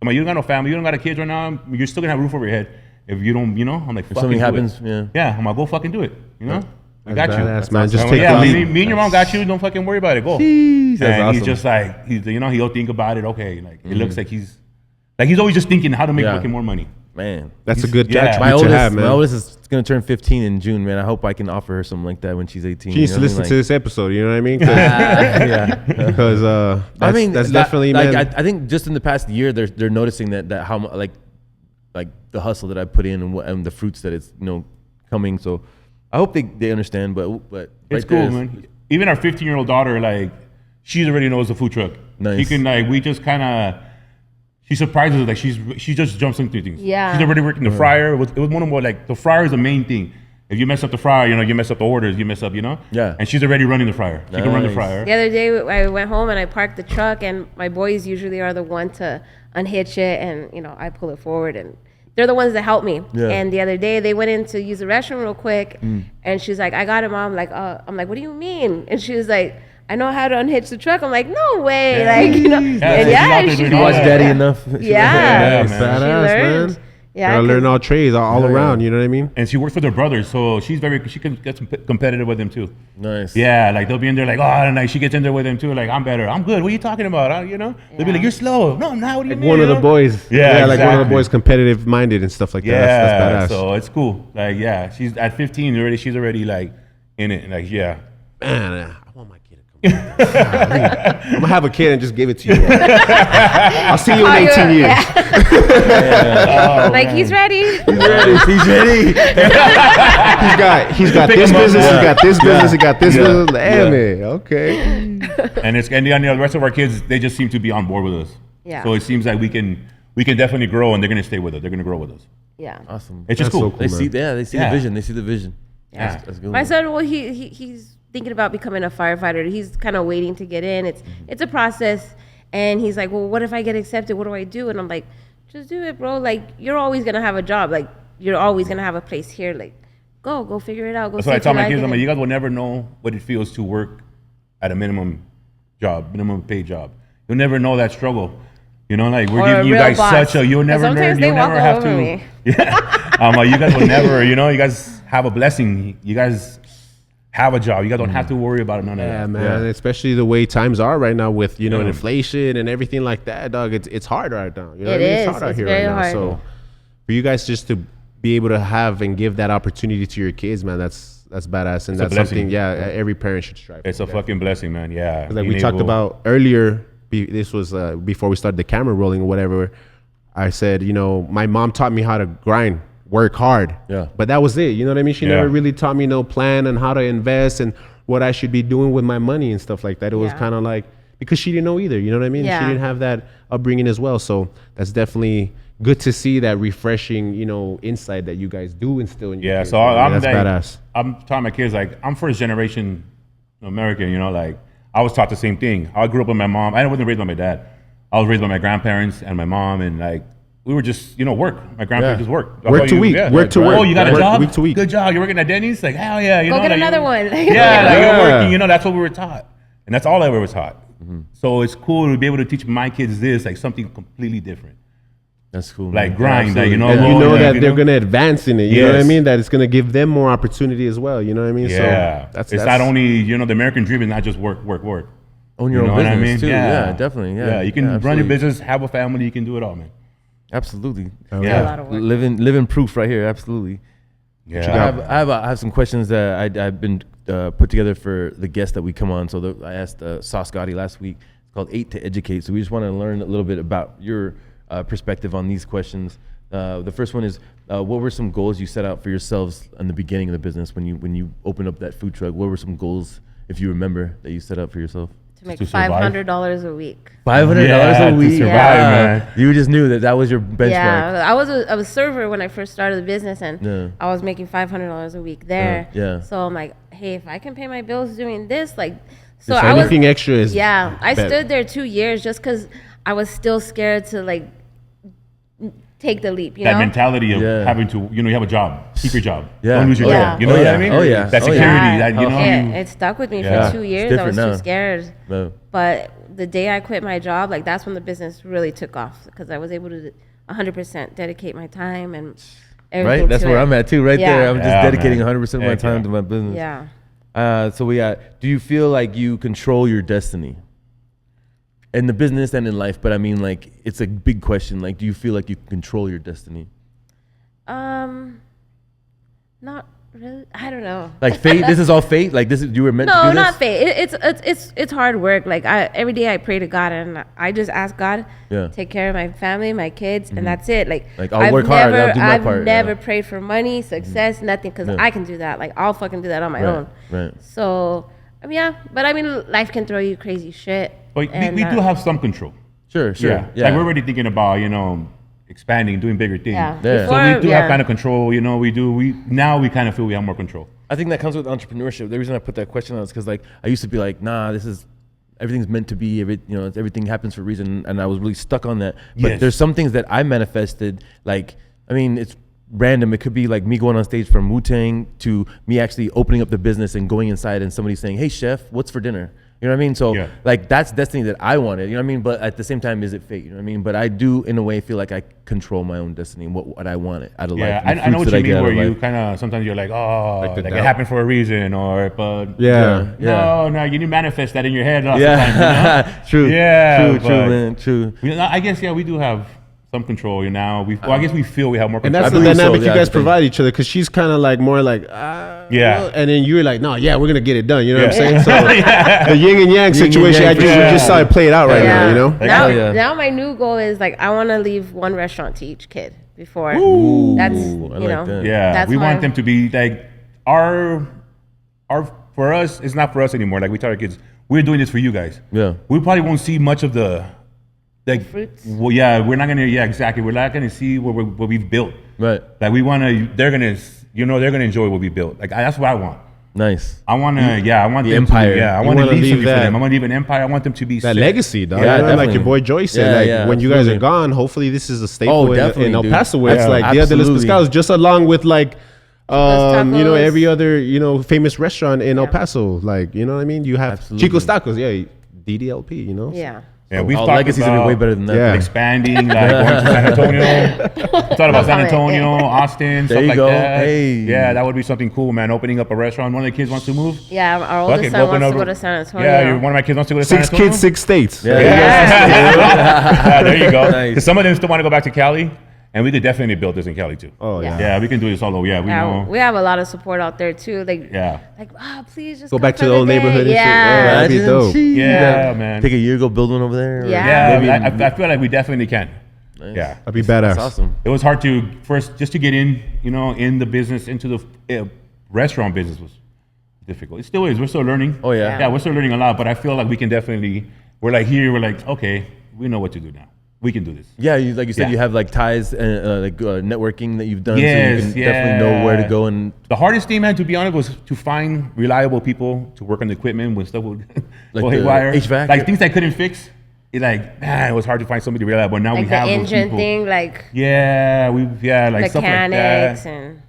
I mean, you don't got no family, you don't got a kids right now. You're still gonna have a roof over your head. If you don't, I'm like, If something fucking do happens, it. Yeah, I'm like, go fucking do it. I got you. Badass, man. Just So, take yeah, the me, lead. me and your mom got you. Don't fucking worry about it. Go. Jeez, that's And he's awesome. just like he'll think about it. Okay, like it looks like he's Like he's always just thinking how to make Yeah. fucking more money. Man, That's a good yeah. attribute to have, man. my oldest is gonna turn 15 in June, man. I hope I can offer her something like that when she's 18. She needs to listen to this episode. You know what I mean? Yeah. Because I mean, that's that- definitely, like, man. I think just in the past year, they're noticing that how like the hustle that I put in and the fruits that it's coming. So I hope they understand. But It's right cool, there is- man. Even our 15-year-old daughter, like, she already knows the food truck. Nice. She can like, we just kind of, she surprises us. Like she just jumps into things. Yeah. She's already working the fryer. It was one of more like the fryer is the main thing. If you mess up the fryer, you mess up the orders. You mess up, Yeah. And she's already running the fryer. She can run the Nice. fryer. The other day, I went home and I parked the truck, and my boys usually are the one to unhitch it, and I pull it forward, and they're the ones that help me. Yeah. And the other day, they went in to use the restroom real quick, and she's like, "I got it, Mom." I'm like, "What do you mean?" And she was like, "I know how to unhitch the truck." I'm like, "No way!" Yeah. Like, Yeah, and so she's out there she doing You all watch that. Daddy enough. Yeah. Yeah, Nice, man. badass, She learned. man. Yeah, Gotta learn 'cause- all trades all around. You know what I mean? And she works with her brothers, so she can get some competitive with them too. Nice. Yeah, like they'll be in there like, oh, and like she gets in there with them too. Like, I'm better. I'm good. What are you talking about? They'll be Yeah. like, you're slow. No, I'm not. What do you mean? One of the boys. Yeah, like one of the exactly. boys, competitive minded and stuff like that. Yeah, That's badass. so it's cool. Like, yeah, she's at 15 already. She's already like in it. Like, yeah. Man, I want my kid to come. I'm gonna have a kid and just give it to you. I'll see you in 18 years. like he's ready. He's ready. He's got Pick this him up. business. Yeah. He got this business. He got this Yeah. business. Damn Yeah. it. Okay. And the rest of our kids, they just seem to be on board with us. Yeah. So it seems like we can definitely grow, and they're gonna stay with us. They're gonna grow with us. Yeah. Awesome. It's just That's cool. so They cool, see, man. they see Yeah. the vision. They see the vision. Yeah. That's good. My son, well, he's thinking about becoming a firefighter. He's kind of waiting to get in. It's a process, and he's like, well, what if I get accepted? What do I do? And I'm like, just do it, bro. Like, you're always gonna have a job. Like, you're always gonna have a place here. Like, go figure it out. Go. That's see what I if tell you my like kids. it. I'm like, you guys will never know what it feels to work at a minimum paid job. You'll never know that struggle. Like we're Or a giving you real guys boss. you'll never Sometimes learn. they You'll walk never all have over to. me. Yeah. You guys will never. You guys have a blessing. You guys have a job. You guys don't have to worry about none of Yeah, that. man. Especially the way times are right now with inflation and everything like that, dog. It's hard right now. You know It what I mean? is. It's hard out It's here very right now. hard. So for you guys just to be able to have and give that opportunity to your kids, man, that's badass, and It's a that's blessing. something. Every parent should strive. It's for a that. fucking blessing, man. Yeah. Like we Being talked able- about earlier, this was before we started the camera rolling or whatever. I said, my mom taught me how to grind, work hard. Yeah. But that was it. You know what I mean? She Yeah. never really taught me no plan and how to invest and what I should be doing with my money and stuff like that. It was Yeah. kind of like, because she didn't know either. You know what I mean? Yeah. She didn't have that upbringing as well. So that's definitely good to see that refreshing, insight that you guys do instill in your Yeah, kids. so I mean, I'm that's like, badass. I'm telling my kids like I'm first generation American. Like I was taught the same thing. I grew up with my mom. I wasn't raised by my dad. I was raised by my grandparents and my mom, and like we were just work. My grandparents just work. That's Work all to you- week. yeah. Work to Oh, work. you got a Work job? week to week. Good job. You're working at Denny's? Like hell yeah. Go get like, another you- one. Yeah, like Yeah. you're working. That's what we were taught, and that's all I was taught. So it's cool to be able to teach my kids this, like something completely different, That's cool. like man. grind. Like, And well, you know like, that they're going to advance in it. You know what I Yes. mean? That it's going to give them more opportunity as well. You know what I mean? Yeah, So that's it's not only the American dream is not just work. Own your You own know what I business mean? too. Yeah. Yeah, definitely. Yeah, You can run your absolutely. business, have a family, you can do it all, man. Absolutely. A lot Yeah, of work. Living proof right here. Absolutely. yeah. I have some questions that I've been put together for the guests that we come on. So I asked Sauce Gotti last week. It's called 8 to Educate. So we just want to learn a little bit about your perspective on these questions. The first one is, what were some goals you set out for yourselves in the beginning of the business when you opened up that food truck? What were some goals, if you remember, that you set out for yourself? To make To survive. $500 a week. $500 Yeah, a to week. survive, Wow. man. You just knew that was your benchmark. Yeah, I was a server when I first started the business, and Yeah. I was making $500 a week there. Yeah. So I'm like, hey, if I can pay my bills doing this, like, so If I was. anything extra is Yeah, I better. stood there 2 years just because I was still scared to like take the leap. You That know. mentality of Yeah. having to, you have a job, keep your job, Yeah. don't lose your Yeah. job. You know Oh, what yeah. I mean? Oh, yeah. That Oh, yeah. security, that It stuck with me Yeah. for 2 years. I different was now. too scared. No. But the day I quit my job, like that's when the business really took off because I was able to 100% dedicate my time and everything. Right? That's to where it. I'm at too, right Yeah. there. I'm just Yeah, dedicating man. 100% of my Heck time yeah. to my business. Yeah. So we got, do you feel like you control your destiny? in the business and in life, but I mean, like, it's a big question. Like, do you feel like you can control your destiny? Not really. I don't know. Like fate. This is all fate. Like this is you were meant to do No, this? not fate. It's hard work. Like every day I pray to God and I just ask God take care of my family, my kids, and that's it. Like I'll work hard. I'll do my I've part. never prayed for money, success, nothing, because I can do that. Like I'll fucking do that on my own. Right. So I mean, yeah, but I mean, life can throw you crazy shit. But we do have some control. Sure. Yeah. Like we're already thinking about, expanding, doing bigger things. Yeah. Yeah. Before, So we do have kind of control, we kind of feel we have more control. I think that comes with entrepreneurship. The reason I put that question on is because like I used to be like, nah, everything's meant to be. Everything happens for a reason, and I was really stuck on that. But there's some things that I manifested. Like, I mean, it's random. It could be like me going on stage from Wu-Tang to me actually opening up the business and going inside and somebody saying, "Hey, chef, what's for dinner?" You know what I mean? So like that's destiny that I wanted. You know what I mean? But at the same time, is it fate? You know what I mean? But I do, in a way, feel like I control my own destiny and what I want out of life. Yeah, I know what you mean. Where you kind of sometimes you're like, like it happened for a reason, but no, you need to manifest that in your head. True. Yeah, true, man. True. I guess we do have some control. I guess we feel we have more control. And that's the dynamic you guys provide each other, because she's kind of like more like, yeah. And then you're like, no, we're going to get it done. You know what I'm saying? So the yin and yang situation, we just saw it play it out right now, Now my new goal is like, I want to leave one restaurant to each kid before. That's, that. Yeah, that's we want them to be like, our for us, it's not for us anymore. Like we tell our kids, we're doing this for you guys. Yeah. We probably won't see much of the fruits. Well, yeah, we're not gonna. Yeah, exactly. We're not gonna see what we've built. Right. Like we wanna. They're gonna enjoy what we built. Like that's what I want. Nice. I wanna. I want the them empire. I want to leave something for them. I want to leave an empire. I want them to be that legacy, dog. Yeah, like your boy Joy said. When you guys are gone, hopefully this is a staple in El Paso, where it's like Dia De Los Pescados, just along with like. Every other, famous restaurant in El Paso, like, you know what I mean? You have Chico's Tacos, DDLP, Yeah. Yeah, we've all talked legacies about are way better than that. Expanding, like going to San Antonio. Thought about San Antonio, Austin, stuff like that. Hey. Yeah, that would be something cool, man. Opening up a restaurant. One of the kids wants to move. Yeah, our oldest son wants to go to San Antonio. Yeah, one of my kids wants to go to San Antonio. 6 kids, 6 states. Yeah, there you go. Nice. Because some of them still want to go back to Cali. And we could definitely build this in Cali too. Oh yeah. Yeah, we can do this all over. Yeah, we know. We have a lot of support out there too. Like, please just go come back to for the old neighborhood. Yeah. That'd be dope. Yeah, man. Take a year, go build one over there. Yeah. I feel like we definitely can. Nice. Yeah, that'd be badass. That's awesome. It was hard to just to get in, in the business, into the restaurant business was difficult. It still is. We're still learning. Oh yeah. Yeah, we're still learning a lot. But I feel like we can definitely. We're like, okay, we know what to do now. We can do this. Yeah, like you said, you have like ties and networking that you've done, yes, so you can definitely know where to go. And the hardest thing, man, to be honest, was to find reliable people to work on the equipment when stuff would go haywire. HVAC, like things I couldn't fix. It was hard to find somebody reliable. Now like we have the those engine people. thing, like like stuff like mechanics that. and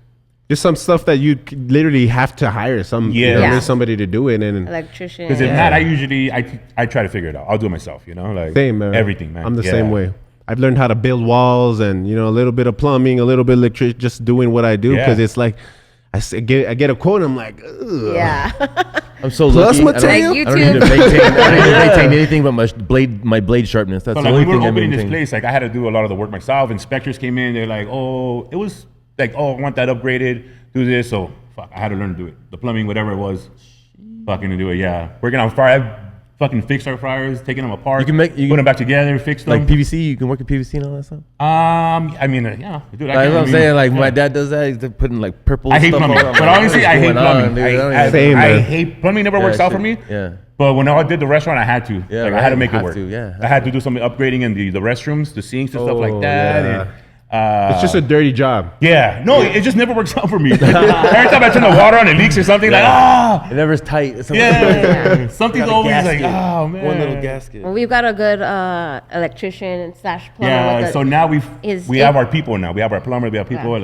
just some stuff that you literally have to hire somebody to do it, and electrician. Because if not, I try to figure it out. I'll do it myself. Like same, man. Everything, man. I'm the same way. I've learned how to build walls and a little bit of plumbing, a little bit of electric, just doing what I do, because it's like I get a quote and I'm like, ugh. Yeah. I'm so Plus lucky. material. I don't need to maintain anything but my blade sharpness. That's the only we thing were I opening maintain. this place. Like I had to do a lot of the work myself. Inspectors came in. They're like, it was like, I want that upgraded. Do this. So I had to learn to do it. The plumbing, whatever it was, fucking to do it. Yeah, working on fire. Fucking fix our fryers, taking them apart, put them back together, fix them. Like PVC, you can work with PVC and all that stuff. I mean, dude. That's what I'm saying. Like my dad does that. He's putting like purple. I hate stuff plumbing, on. but honestly, I hate plumbing. I hate plumbing. Never works out for me. Yeah. But when I did the restaurant, I had to. Yeah, I had to make it work. I had to do some upgrading in the restrooms, the sinks and stuff like that. Yeah. And, it's just a dirty job. Yeah, no, it just never works out for me. Every time I turn the water on, it leaks or something. It never is tight. Something's always like, oh man, one little gasket. Well, we've got a good electrician / plumber. Yeah, so now we have our people now. We have our plumber. We have people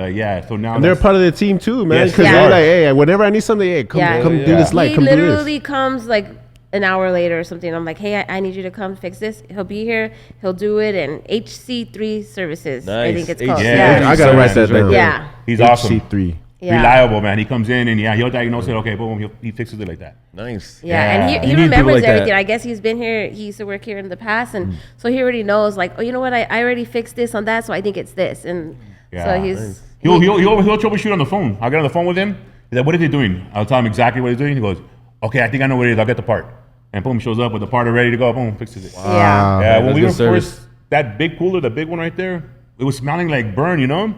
So now and they're part of the team too, man. Because they're like, hey, whenever I need something, come do this light. Come do this. He literally comes like an hour later or something. I'm like, hey, I need you to come fix this. He'll be here. He'll do it. And HC3 services, I think it's called. Yeah, I gotta write that down. Yeah, he's awesome. HC3. reliable, man. He comes in and he'll diagnose it. Okay, boom, he fixes it like that. Nice. And he You need people remembers like that. everything. I guess he's been here. He used to work here in the past, and so he already knows. Like, oh, you know what? I already fixed this on that, so I think it's this. And so he's He'll troubleshoot on the phone. I'll get on the phone with him. He's like, what is he doing? I'll tell him exactly what he's doing. He goes, okay, I think I know what it is. I'll get the part. And boom, shows up with the part ready to go. Boom, fixes it. Yeah. Yeah, when That's we good were service. first, that big cooler, the big one right there, it was smelling like burn, you know?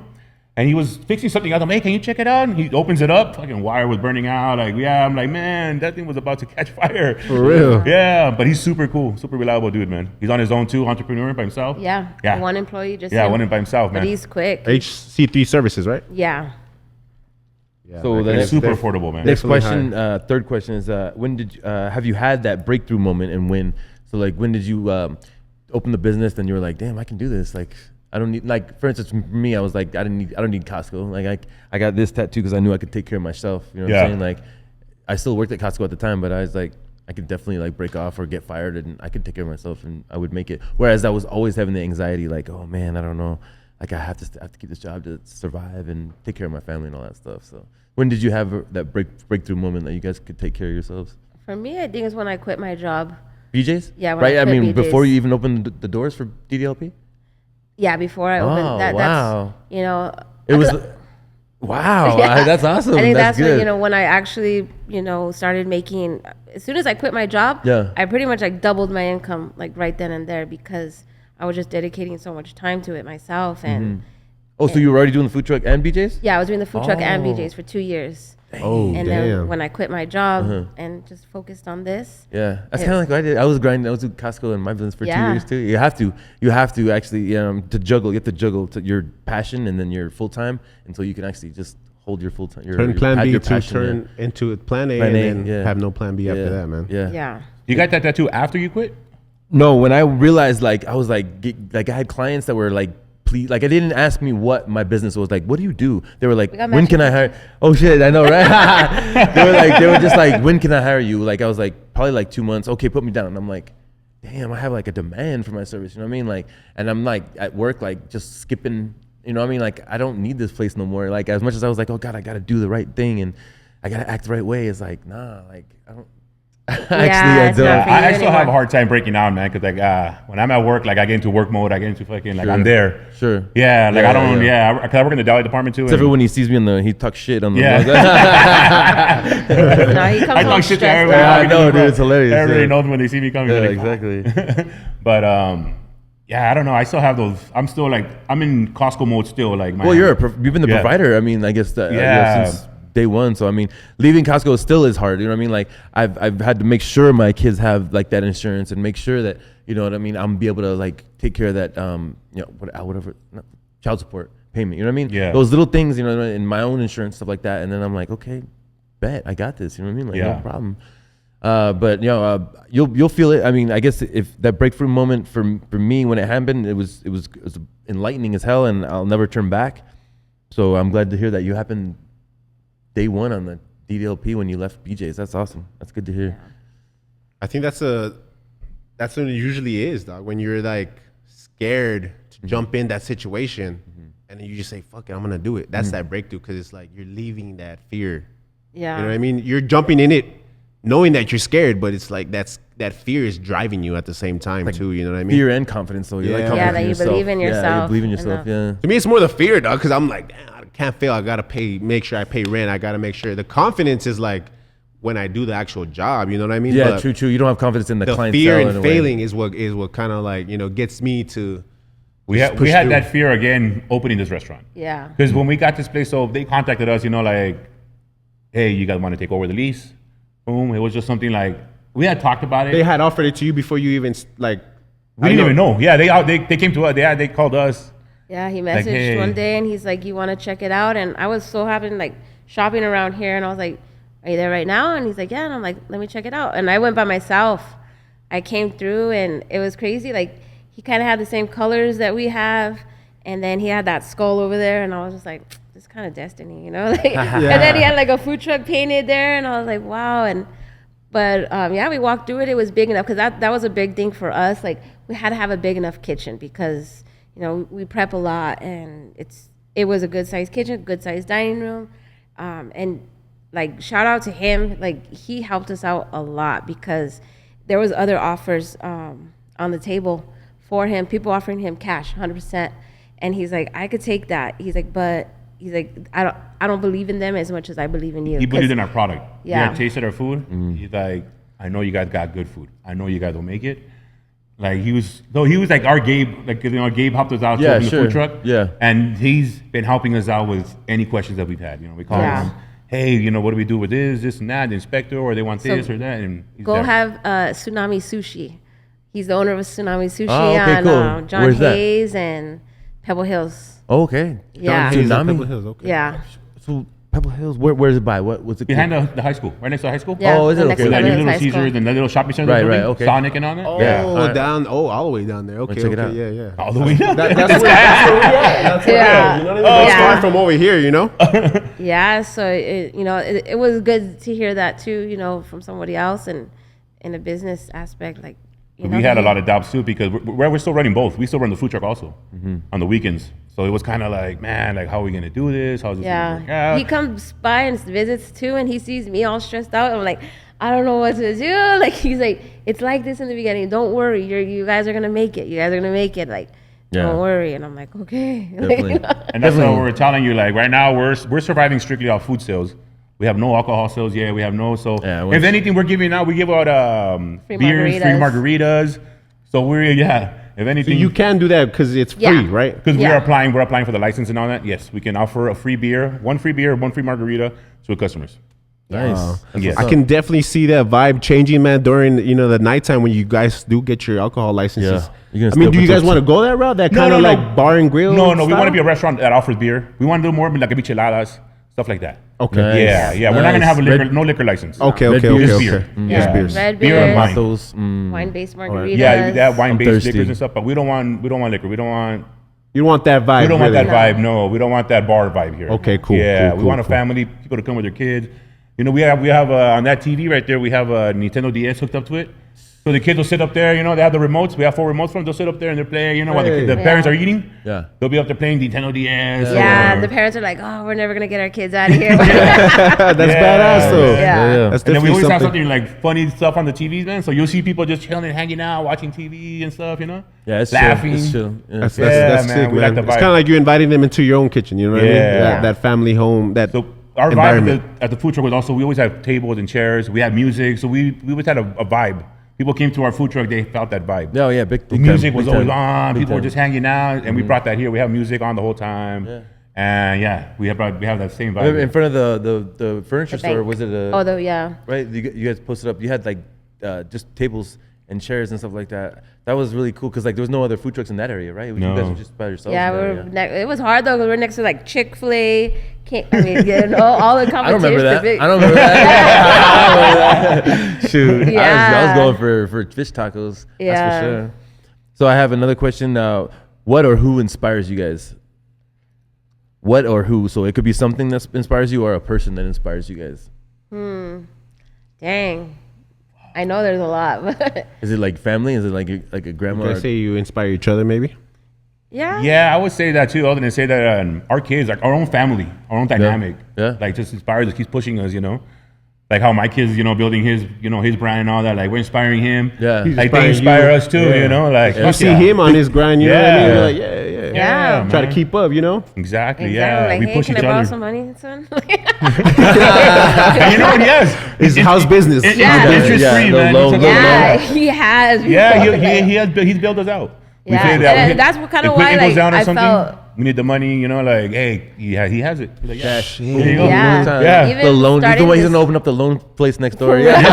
And he was fixing something. I was like, hey, can you check it out? And he opens it up. Fucking wire was burning out. Like, yeah. I'm like, man, that thing was about to catch fire. For real. Yeah, but he's super cool, super reliable dude, man. He's on his own too, entrepreneur by himself. Yeah. One employee just Yeah, him. one by himself, man. But he's quick. HC3 services, right? Yeah. Yeah, So man. the It's next, super affordable, man. next Definitely question, third question is, when did have you had that breakthrough moment, and when? So like, when did you open the business? Then you were like, damn, I can do this. Like, I don't need, like, for instance, for me, I was like, I don't need Costco. Like, I got this tattoo because I knew I could take care of myself. You know what I'm saying? Like, I still worked at Costco at the time, but I was like, I could definitely like break off or get fired, and I could take care of myself, and I would make it. Whereas I was always having the anxiety, like, oh man, I don't know, like I have to keep this job to survive and take care of my family and all that stuff. So when did you have that breakthrough moment that you guys could take care of yourselves? For me, I think it's when I quit my job. BJ's? Yeah, when right. I I quit mean, BJ's. before you even opened the doors for DDLP. Yeah, before I opened Oh, that. wow. That's, you know. It was. Wow, Yeah. that's awesome. I think that's that's good. when, you know, when I actually, you know, started making, as soon as I quit my job, Yeah. I pretty much like doubled my income like right then and there because I was just dedicating so much time to it myself. And Oh, so you were already doing the food truck and BJ's? yeah, I was doing the food truck and Oh. BJ's for 2 years. Oh, And damn. then when I quit my job and just focused on this, Yeah, that's It- kind of like what I did. I was grinding. I was doing Costco in my business for 2 Yeah. years too. You have to actually to juggle. You have to juggle to your passion and then your full time until you can actually just hold your full time. Turn plan B to turn into plan A, Plan A, and then yeah. have no plan B after that, man. Yeah. yeah. You got that tattoo after you quit? No, when I realized, like, I was like I had clients that were like, please, like, I didn't ask me what my business was. Like, what do you do? They were like, We got when can I hire? Oh shit, I know, right? they were just like, when can I hire you? Like, I was like, probably like 2 months. Okay, put me down. And I'm like, damn, I have like a demand for my service. You know what I mean? Like, and I'm like at work, like just skipping. You know what I mean? Like, I don't need this place no more. Like, as much as I was like, oh God, I got to do the right thing and I got to act the right way. It's like, nah, like, I don't. it's I not don't. for you I still have a anymore. hard time breaking down, man, because like when I'm at work, like I get into work mode, I get into fucking like I'm there. Sure. Yeah, like I don't. Yeah. Yeah, because I work in the deli department too. Except for and- when he sees me he talks shit on the. Yeah. No, he comes I home talk shit to stressed everybody. out. I know, dude, it's hilarious, Everybody yeah. knows when they see me coming. Yeah, they're like, exactly. But yeah, I don't know. I still have those. I'm still like I'm in Costco mode still. Like, man. Well, you've been the Yeah. provider. I mean, I guess that Yeah. since day one. So I mean, leaving Costco still is hard. You know what I mean? Like I've had to make sure my kids have like that insurance and make sure that you know what I mean. I'm be able to like take care of that whatever child support payment. You know what I mean? Yeah. Those little things. You know, in my own insurance stuff like that. And then I'm like, okay, bet I got this. You know what I mean? Like Yeah. no problem. But you know, you'll feel it. I mean, I guess if that breakthrough moment for me when it happened, it was enlightening as hell, and I'll never turn back. So I'm glad to hear that you happened day one on the DDLP when you left BJ's. That's awesome. That's good to hear. I think that's what it usually is, dog. When you're like scared to jump in that situation, and then you just say, "Fuck it, I'm gonna do it." That's that breakthrough because it's like you're leaving that fear. Yeah. You know what I mean? You're jumping in it, knowing that you're scared, but it's like that fear is driving you at the same time too. You know what I mean? Fear and confidence. So you're like Yeah. confident Yeah, that in you yourself. believe in Yeah, you yourself believe in yourself. enough. Yeah. To me, it's more the fear, dog, because I'm like, damn, I can't fail. I gotta make sure I pay rent. I gotta make sure. The confidence is like when I do the actual job. You know what I mean? Yeah, But true. You don't have confidence in the The clientele. fear in and a way. failing is what kind of like gets me to. we just had push through. that fear again opening this restaurant. Yeah. Because when we got this place, so they contacted us, like, hey, you guys want to take over the lease? Boom. It was just something like we had talked about it. They had offered it to you before you even like. We didn't even know. Yeah, they came to us. They called us. Yeah, he messaged hey. one day and he's like, "You want to check it out?" And I was so happy, like shopping around here, and I was like, "Are you there right now?" And he's like, "Yeah." And I'm like, "Let me check it out." And I went by myself. I came through, and it was crazy. Like he kind of had the same colors that we have, and then he had that skull over there, and I was just like, "This kind of destiny, you know?" Like, and then he had like a food truck painted there, and I was like, "Wow!" But yeah, we walked through it. It was big enough because that was a big thing for us. Like we had to have a big enough kitchen because we prep a lot, and it was a good sized kitchen, good sized dining room. And like shout out to him, like he helped us out a lot because there was other offers on the table for him, people offering him cash 100%, and he's like, I could take that. He's like, but he's like, I don't believe in them as much as I believe in you. He believed in our product. Yeah. He had tasted our food. He's like, I know you guys got good food. I know you guys will make it. Like he was like our Gabe, like Gabe helped us out Yeah, in the sure. food truck. Yeah. And he's been helping us out with any questions that we've had. We call him, hey, what do we do with this and that, the inspector, or they want this or that, and he's go there. have Tsunami Sushi. He's the owner of Tsunami Sushi Oh, okay, on cool. John Where's that? Hayes and Pebble Hills. Oh, okay. Yeah. Hayes and Tsunami? Pebble Hills, okay. Yeah. So Pebble Hills, where's it by? What's it Behind called? the high school, right next to the high school. Yeah, Oh, is it? the next Okay. to Where that Pebble new Hills Little High School. Caesars and that little shopping center, Right, building, right, okay. Sonic and all that. Oh, Yeah, all the way down there. Okay, check it out. yeah. all the way down. That's where we are. That's where we Yeah. are. You know what I mean? It's Yeah. far from over here, Yeah, so it was good to hear that too, from somebody else and in a business aspect, like We had a lot of doubts too because we're still running both. We still run the food truck also on the weekends. So it was kind of like, man, like how are we gonna do this? How's this gonna work Yeah, out? he comes by and visits too, and he sees me all stressed out. I'm like, I don't know what to do. Like he's like, it's like this in the beginning. Don't worry, you guys are gonna make it. You guys are gonna make it. Like, Yeah. don't worry. And I'm like, okay. Definitely. And that's what we're telling you. Like right now, we're surviving strictly off food sales. We have no alcohol sales yet. We have no. So Yeah, if anything, we give out Free beers, free margaritas. So if So anything, you can do that because it's free, Yeah. right? because Yeah. we're applying for the license and all that. Yes, we can offer a free beer, one free margarita to customers. Nice. Yes. I can definitely see that vibe changing, man, during the nighttime when you guys do get your alcohol licenses. Yeah. You're gonna I mean, stay do up you guys until want to go that route? That kind of like bar and grill? No, we want to style? be a restaurant that offers beer. We want to do more like a micheladas, stuff like that. Okay. Nice. Yeah. We're not gonna have a Nice. no liquor license. Okay. Red Okay. beers. Okay. Beer. Okay. Yeah. Just beers. Red Beer and beers, wine. Those. wine-based margaritas. Yeah, that wine-based thirsty. liquors and stuff, but we don't want liquor. We don't want You want that vibe? that really. vibe. No, we don't want that bar vibe here. Okay, cool, Yeah, cool, we cool, want a cool. family, people to come with their kids. We have on that TV right there. We have a Nintendo DS hooked up to it, so the kids will sit up there. They have the remotes. We have 4 remotes for them. They'll sit up there and they're playing. While Hey. the parents are eating. Yeah. They'll be up there playing Nintendo DS. Yeah, or- the parents are like, oh, we're never gonna get our kids out of here. That's Yeah. badass, though. Yeah. That's And then we definitely always have something. something like funny stuff on the TVs, man. So you'll see people just chilling, hanging out, watching TV and stuff. Yeah, it's laughing. chill. It's chill. Yeah. That's Yeah, man, sick, we like man. the It's vibe. kind of like you inviting them into your own kitchen. You know what I mean? Yeah. That family home. That So our vibe environment. at the food truck was also we always have tables and chairs. We have music, so we always had a vibe. People came to our food truck, they felt that vibe. Oh yeah, big. The big music time, was big always time, on. big People were time. just hanging out, and we brought that here. We have music on the whole time, and we have that same vibe. In front of the furniture The store, bank. was it a? Oh, yeah. Right, you guys posted up. You had like just tables and chairs and stuff like that. That was really cool because like there was no other food trucks in that area, right? You No. guys were just by yourselves. Yeah, in that area. it was hard though because we're next to like Chick-fil-A. All the competition. I don't remember that. the big- I don't remember that. Shoot, I Yeah. was going for fish tacos. That's Yeah. for sure. So I have another question. What or who inspires you guys? What or who? So it could be something that inspires you or a person that inspires you guys. Dang. I know there's a lot, but Is it like family? Is it like a grandma? Can I or- say you inspire each other, maybe? yeah. Yeah, I would say that too. Other than say that our kids, like our own family, our own dynamic, Yeah. like just inspires us, keeps pushing us. Like how my kids, building his, his brand and all that. Like we're inspiring him. Yeah. He's Like they inspiring inspire you. us too. Yeah. Like You see him on his grind, you know what I mean? You're like, yeah. Yeah. Try to man. keep up, Exactly. Exactly. Yeah. Like, We hey, push can each I borrow other. some money, son? And you know what? Yes. It's house business. Yeah. Interest free, Yeah, man. low, It's low, okay. yeah, he has. Yeah, he's built us out. We Yeah, say and that that's what kind of equipment why, goes down or I something, felt- we need the money, like, hey, he has it. Like, yeah. Cash. There you go. Yeah. Yeah. Even The loan. He's the starting way he's this- gonna open up the loan place next door. That's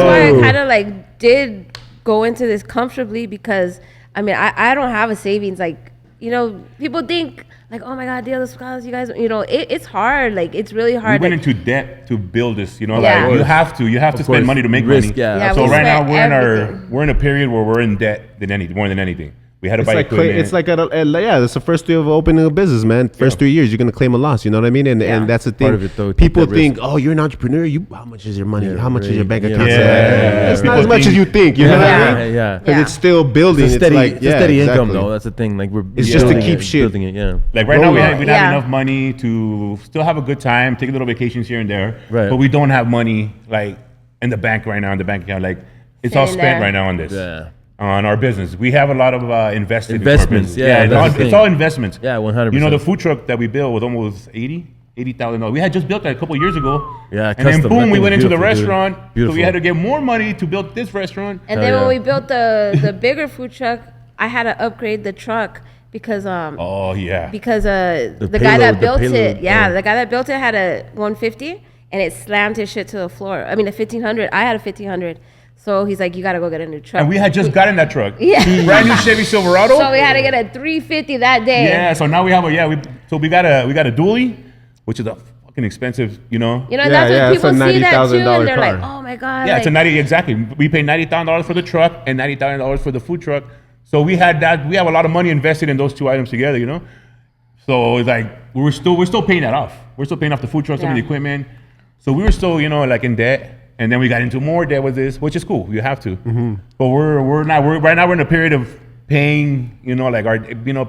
why I Yo. kind of like did go into this comfortably because I mean I don't have a savings like people think like, oh my God, Dia De Los Pescados, you guys, it's hard. Like it's really We hard. went Like, into debt to build this, Yeah. like you have to Of spend course. money to make Risk, money. yeah. Yeah, So we right now spent everything. we're in a period where we're in debt more than anything. We had to It's buy like equipment. it's like that's the first year of opening a business, man. First 3 years, you're gonna claim a loss. You know what I mean? And that's the thing. Part of it, though, take People that think, risk. oh, you're an entrepreneur. How much is your money? How much is your bank Yeah. account? Yeah. It's not People as much think- as you think. You know what I mean? Yeah. Because Yeah. it's still building. It's a steady, like, it's a steady income, exactly. though. That's the thing. Like we're It's just to building keep it, shit. building it. Yeah. Like right now, we Rolling. have Yeah. enough money to still have a good time, take little vacations here and there. Right. But we don't have money like in the bank right now, in the bank account. Like it's all Sitting spent there. right now on this. Yeah. On our business, we have a lot of invested into our Investments, business. yeah, it's that's all, the it's thing. all investments. Yeah, 100%. You know, the food truck that we built was almost $80,000. We had just built that a couple years ago. Yeah, and then custom. boom, That we thing went is into the beautiful, dude. restaurant. So Beautiful. we had to get more money to build this restaurant. And Hell then yeah. when we built the bigger food truck, I had to upgrade the truck because Oh yeah. the guy that payload, built the it, payload, yeah, yeah. the guy that built it had a 150 and it slammed his shit to the floor. I mean a 1500. I had a 1500. So he's like, you gotta go get a new truck. And we had just gotten that truck. Yeah. Brand new Chevy Silverado. so we had to get a 350 that day. Yeah, so now we have we got a dually, which is a fucking expensive, you know. You know, Yeah, that's yeah, what it's a people see that too, $90,000 and they're like, car. oh my god. Yeah, like, it's a 90 exactly. We paid $90,000 for the truck and $90,000 for the food truck. So we had that. We have a lot of money invested in those two items together, you know. So it's like we're still paying that off. We're still paying off the food truck, some of the Yeah. equipment. So we were still, you know, like in debt. And then we got into more debt with this, which is cool. You have to. But we're right now we're in a period of paying, you know, like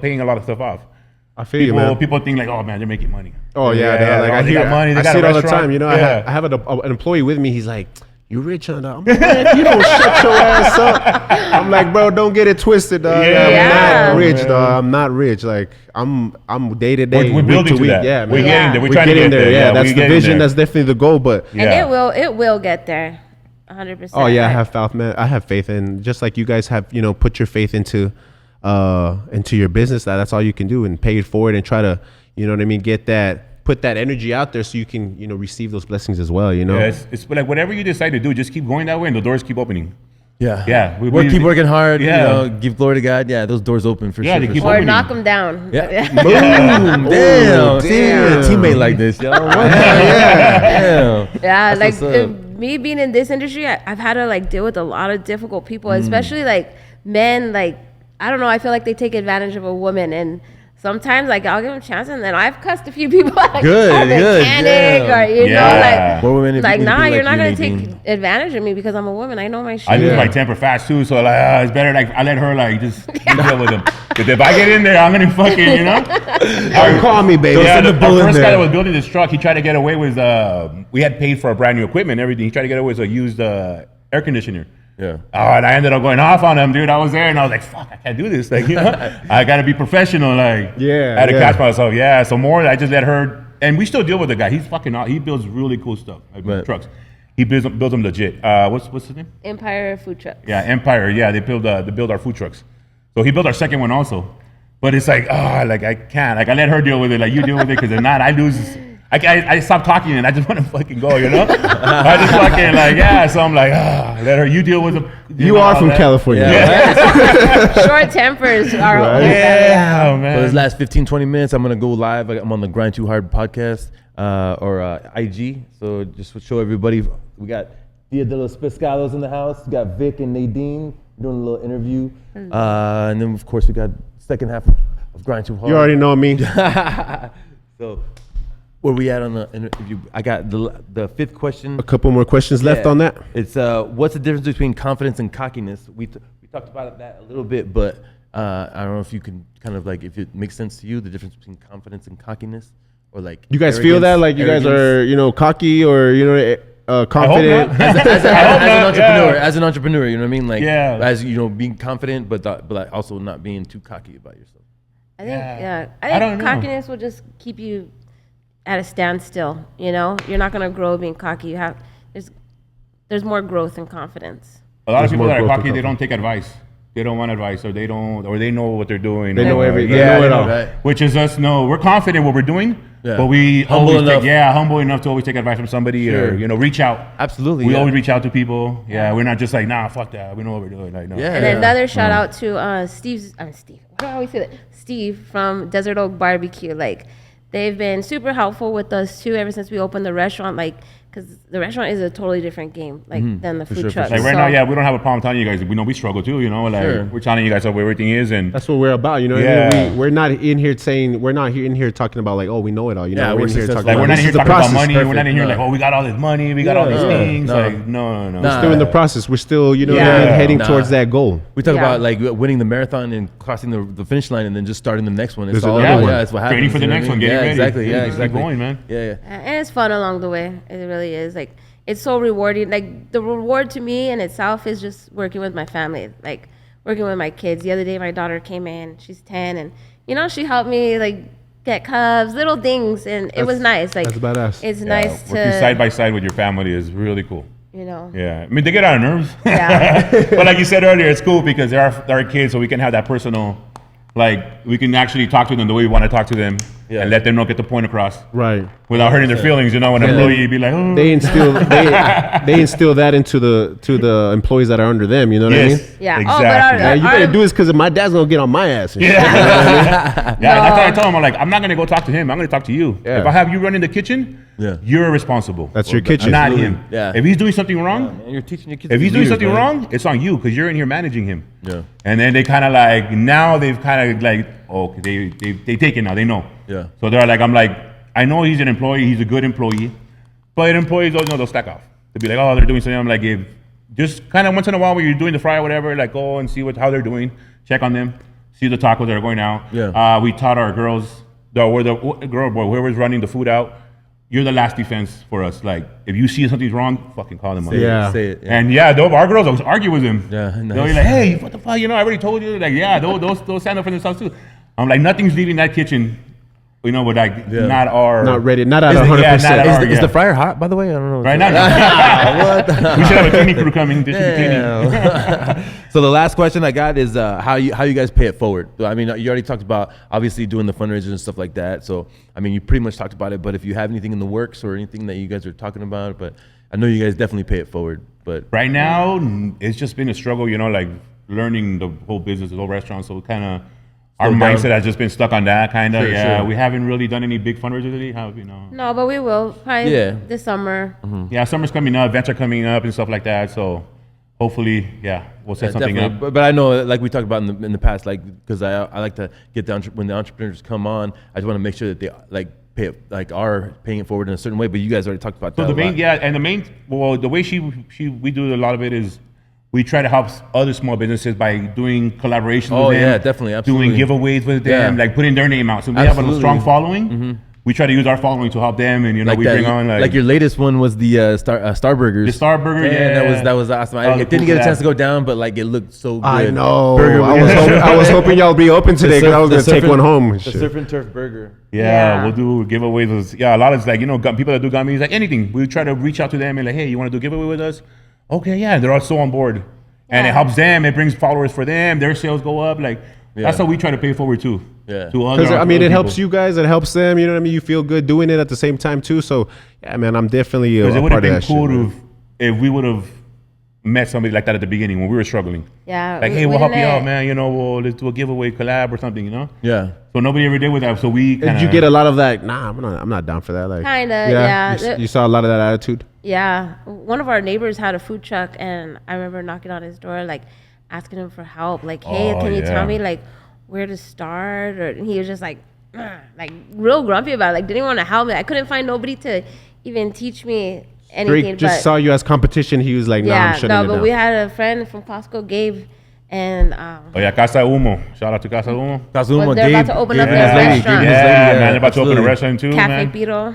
paying a lot of stuff off. I feel you, man. People think like, oh man, they're making money. Oh yeah, like oh, I they hear, got money. They I got see a it all the restaurant. time. You know, Yeah. I have an employee with me. He's like, "You rich, huh?" I'm like, "Man, you don't shut your ass up." I'm like, "Bro, don't get it twisted, dog. Yeah. I'm Yeah. not rich, Man. dog. I'm not rich. Like I'm day to day, We're week building to to week. that. Yeah, We're man. getting there. We're We're trying to getting get there. there. Yeah, Yeah, that's we're the getting vision. there. That's definitely the goal. But and Yeah. it will get there, 100%. oh yeah, I Like, have faith, man. I have faith, and just like you guys have, you know, put your faith into your business. That's all you can do, and pay it forward, and try to, you know what I mean, put that energy out there so you can, you know, receive those blessings as well. You know. Yeah, it's like whatever you decide to do, just keep going that way, and the doors keep opening. Yeah. Yeah, Keep working hard. Yeah. You know, give glory to God. Yeah, those doors open for Yeah, sure. they for keep sure. Or opening. knock them down. Yeah. Boom. Boom. Damn. See, damn. a teammate like this, yo. What? Yeah. Damn. Yeah, That's like what's up. me being in this industry, I've had to like deal with a lot of difficult people, especially like men. Like I don't know, I feel like they take advantage of a woman, and sometimes like I'll give them a chance, and then I've cussed a few people like Good, a good, mechanic yeah. or you Yeah. know More women need like to be nah, like you're not you, gonna Nadine. take advantage of me because I'm a woman. I know my shit. I lose Yeah. my temper fast too, so like it's better like I let her like just deal with them. Because if I get in there, I'm gonna fucking, you know. Don't call me, baby. Yeah, Send the the bull in first guy there. that was building this truck, he tried to get away with. We had paid for a brand new equipment, and everything. He tried to get away with a used air conditioner. Yeah. Oh, and I ended up going off on him, dude. I was there, and I was like, "Fuck, I can't do this." Like, you know, I gotta be professional. Like, Yeah, I had to yeah. catch myself. Yeah, so more, I just let her, and we still deal with the guy. He's fucking. He builds really cool stuff, like Right. trucks. He builds them legit. What's his name? Empire food truck. Yeah, Empire. Yeah, they build our food trucks. So he built our second one also. But it's like, like I can't. Like I let her deal with it. Like you deal with it, because if not, I lose. I stop talking and I just want to fucking go. You know, I just fucking like So I'm like, let her. You deal with it. You are from California. Yeah. Short tempers are Right. Yeah, For man. this last 15-20 minutes, I'm gonna go live. I'm on the Grind2Hard podcast or IG. So just to show everybody, we got Dia De Los Pescados in the house. We got Vic and Nadine doing a little interview, and then of course we got second half of Grind2Hard. You already know me. So where we at on the interview? I got the fifth question. A couple more questions left Yeah. on that. It's what's the difference between confidence and cockiness? We talked about that a little bit, but I don't know if you can kind of like, if it makes sense to you, the difference between confidence and cockiness, or like You guys feel that, like you guys are, you know, cocky, or you know, confident? not. as I hope an not, entrepreneur, yeah. as an entrepreneur, you know what I mean? Like, Yeah. as you know, being confident, but like also not being too cocky about yourself. I think I I don't think know. cockiness will just keep you at a standstill. You know, you're not gonna grow being cocky. There's more growth in confidence. A lot of There's people more that are growth cocky, to they come. don't take advice. They don't want advice, or they know what they're doing. They know or- everything. Yeah, They know it they all. Right. Which is us. No, we're confident in what we're doing, Yeah. but we Humble always enough. humble enough to always take advice from somebody, or Sure. reach out. Absolutely, We yeah. always reach out to people. Yeah, we're not just like, nah, fuck that. We know what we're doing. Like, no. Yeah. And another shout out to Steve. Why do I always say that? Steve from Desert Oak Barbecue. Like, they've been super helpful with us too ever since we opened the restaurant. Like, because the restaurant is a totally different game, like than the food sure, for truck. sure. Like right So- now, yeah, we don't have a problem telling you guys. We know we struggle too, you know. Like Sure. we're telling you guys how everything is, and That's what we're about, you know what I Yeah. mean? We're not in here saying, we're not in here talking about like, oh, we know it all. You Yeah, know, we're in here successful. talking like about we're not this in here is the talking about process. money. We're not in here Perfect. like, oh, we got all this money, we got all these No, things. no. Like no. Nah. Still in the process. We're still, you know, what I Yeah. mean, heading Nah. towards that goal. We talk Yeah. about like winning the marathon and crossing the finish line and then just starting the next one. It's There's all another one. yeah, that's what happens. Training for the you know next what I one, mean? getting Yeah, ready. exactly. Yeah, Just keep exactly. going, man. Yeah. And it's fun along the way. It really is. Like, it's so rewarding. Like, the reward to me in itself is just working with my family, like working with my kids. The other day, my daughter came in. She's 10, and you know, she helped me like get cups, little things, and it was nice. Like, that's badass. It's Yeah, nice working to, side by side with your family is really cool. you know. Yeah, I mean they get on our nerves. Yeah. But like you said earlier, it's cool because they're kids, so we can have that personal, like we can actually talk to them the way we want to talk to them, Yeah. and let them know, get the point across Right. without hurting their feelings. You know, when an employee be like, oh, They instill they instill that into the employees that are under them. You know what I mean? yes, Yeah. Oh, exactly. but our- Yeah, you better do this because my dad's gonna get on my ass. And shit. Yeah, that's what I told him. I'm like, I'm not gonna go talk to him. I'm gonna talk to you. Yeah. If I have you running the kitchen, Yeah. you're responsible. That's your kitchen. not Absolutely. him. Yeah. If he's doing something wrong, Man, you're teaching your kids. if to he's be doing leaders, something man. wrong, it's on you because you're in here managing him. Yeah. And then they kind of like now they've kind of like okay they take it now, they know. Yeah. So they're like, I'm like, I know he's an employee, he's a good employee, but employees always know they'll stack off. They'll be like, oh, they're doing something. I'm like, if just kind of once in a while when you're doing the fry or whatever, like go and see how they're doing, check on them, see the tacos that are going out. Yeah. We taught our girls, the girl boy, whoever's running the food out, you're the last defense for us. Like if you see something's wrong, fucking call them up. Yeah. Say it. Yeah. And yeah, our girls always argue with him. Yeah, They'll nice. be like, hey, what the fuck? You know, I already told you. Like, yeah, those stand up for themselves too. I'm like, nothing's leaving that kitchen, you know, with like Yeah. not our. Not ready. Not at Is the- 100%. yeah, not at Is, our- the, is the fryer hot, by the way? I don't know. Right now, we should have a cleaning crew coming. This should be cleaning. Damn. So the last question I got is how you guys pay it forward. I mean, you already talked about obviously doing the fundraisers and stuff like that. So I mean, you pretty much talked about it. But if you have anything in the works or anything that you guys are talking about, but I know you guys definitely pay it forward. But Right now, it's just been a struggle, you know, like learning the whole business, the whole restaurant. So kind of our Slow down. mindset has just been stuck on that kind of. Sure, Yeah, sure. we haven't really done any big fundraisers lately. Have you know? No, but we will probably Yeah. this summer. Yeah, summer's coming up, events are coming up and stuff like that. So hopefully, yeah, we'll set something definitely. up. But I know, like we talked about in the past, like because I like to get when the entrepreneurs come on, I just want to make sure that they like pay it, like are paying it forward in a certain way. But you guys already talked about So that. the a main, lot. yeah, and the main, well, the way we do a lot of it is we try to help other small businesses by doing collaborations Oh, with them. yeah, definitely, absolutely. Doing giveaways with them, Yeah. like putting their name out. So we have a Absolutely. strong following. We try to use our following to help them, and you know, Like we that, bring on like your latest one was the Star Burgers. The Star Burger, yeah. that was awesome. That was I a didn't cool get a chance collab. to go down, but like it looked so good. I know. Burger I was hoping y'all would be open today because I was The going to take surf one and- home. and The shit. surf and turf burger. Yeah, Yeah. we'll do giveaways. Yeah, a lot of like, you know, people that do gummies, like anything. We try to reach out to them and like, hey, you want to do a giveaway with us? Okay, yeah, they're all so on board. And it Yeah. helps them. It brings followers for them. Their sales go up. Like, that's Yeah. how we try to pay forward too. Yeah. To other, Because I mean, other it helps people. you guys. It helps them. You know what I mean? You feel good doing it at the same time too. So yeah, man, I'm definitely a Because it would have part of been that cool shit. man. if we would have met somebody like that at the beginning when we were struggling. Yeah. Like, we- hey, we we'll help you didn't- out, man. You know, let's do a giveaway collab or something, you know? Yeah. So nobody ever did with that. So we Did you get a lot of that? Nah, I'm not down for that. Like, Kinda, yeah. You saw a lot of that attitude. Yeah, one of our neighbors had a food truck, and I remember knocking on his door, like asking him for help, like, "Hey, Oh, can you yeah. tell me like where to start?" Or and he was just like real grumpy about it, like didn't want to help me. I couldn't find nobody to even teach me anything. Drake just but saw you as competition. He was like, nah, I'm yeah, shutting no, it but down. we had a friend from Costco, Gabe, and Oh, yeah, Casa Humo. Shout out to Casa Humo. Kazuma, they're about to open up Gabe their and his lady, restaurant. Gabe and his Yeah, lady, man, they're about to open a absolutely. restaurant too, Cafe man. Piro.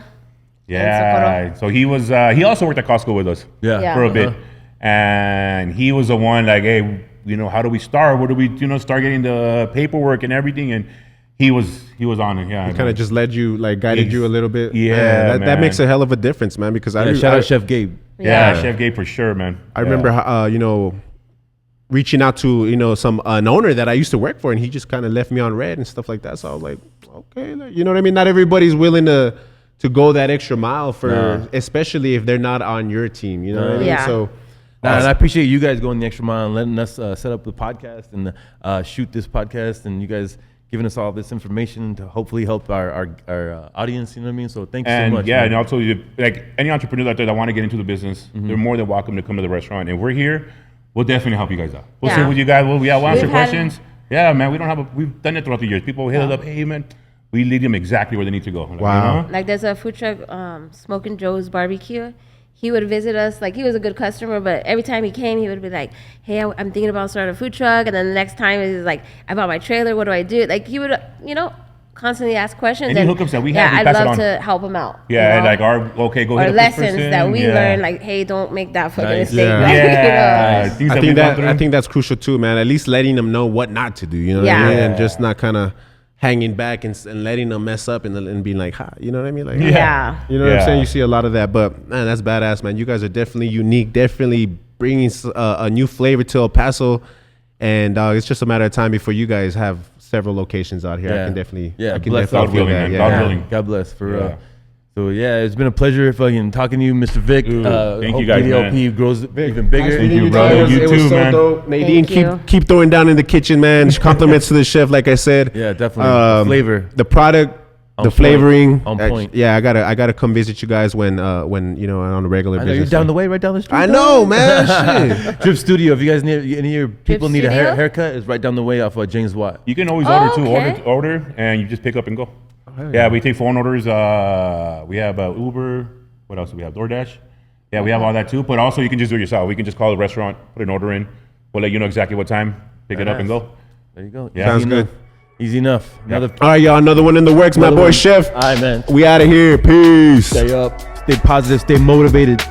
Yeah, so he was he also worked at Costco with us Yeah. Yeah. for a bit, Uh-huh. and he was the one like, hey, you know, how do we start? Where do we, you know, start getting the paperwork and everything? And he was on it. Yeah, Kind of just led you, like guided you a little bit. Yeah, Man, that man. makes a hell of a difference, man. Because Yeah, I shout out Chef Gabe. yeah, Yeah. Chef Gabe for sure, man. I remember, you know, reaching out to, you know, an owner that I used to work for, and he just kind of left me on red and stuff like that. So I was like, okay, like, you know what I mean? Not everybody's willing to go that extra mile for, especially if they're not on your team. You know what I mean? Yeah. So Nah, and I appreciate you guys going the extra mile and letting us set up the podcast and shoot this podcast, and you guys giving us all this information to hopefully help our audience. You know what I mean? So thank you so And much. yeah, man. and also like any entrepreneur out there that want to get into the business, they're more than welcome to come to the restaurant. And we're here. We'll definitely help you guys out. We'll Yeah. sit with you guys. We'll answer We've had- questions. Yeah, man. We've done it throughout the years. People hit us up. Hey, man. We lead them exactly where they need to go. Like, Wow. You know? Like there's a food truck, Smoking Joe's Barbecue. He would visit us. Like he was a good customer, but every time he came, he would be like, "Hey, I'm thinking about starting a food truck." And then the next time he's like, "I bought my trailer. What do I do?" Like he would, constantly ask questions. Any hookups that we have, we I'd pass it love on. to help him out. Yeah, you know? like go hit or up this lessons person. that we Yeah. learned. Like, hey, don't make that fucking Nice. mistake. Yeah. Like, Yeah. Things I that think we've gone through. I think that's crucial too, man. At least letting them know what not to do. You know what I Yeah. mean? And Yeah. just not kind of hanging back and letting them mess up and being like, ha, you know what I mean? Like, Yeah. you know what I'm Yeah. saying? You see a lot of that, but man, that's badass, man. You guys are definitely unique, definitely bringing a new flavor to El Paso, and it's just a matter of time before you guys have several locations out here. I can definitely, I can bless definitely God feel willing, that. man. Yeah. God Yeah. willing. God bless for Yeah. So yeah, it's been a pleasure fucking talking to you, Mr. Vic. Dude, thank you Hope guys, DDLP man. grows even bigger. Thank you, It brother. was- You it was too, so man. dope. Nadine, Thank you. keep throwing down in the kitchen, man. Compliments to the chef, like I said. Yeah, definitely. The flavor. the product, On the point. flavoring. On point. Yeah, I gotta come visit you guys when on a regular I know business. you're down the way, right down the street. I know, man. Shit. Drip Studio. If you guys need any of your people need a Studio? haircut, it's right down the way off of James Watt. You can always Oh, order too. okay. Order, and you just pick up and go. Yeah, we take phone orders. We have Uber. What else do we have? DoorDash. Yeah, we have all that too. But also, you can just do it yourself. We can just call the restaurant, put an order in. We'll let you know exactly what time. Pick it up and go. There you go. Yeah. Sounds Easy good. enough. Easy enough. Another. All right, y'all. Another one in the works, my Another boy one. Chef. All right, man. We out of here. Peace. Stay up. Stay positive. Stay motivated.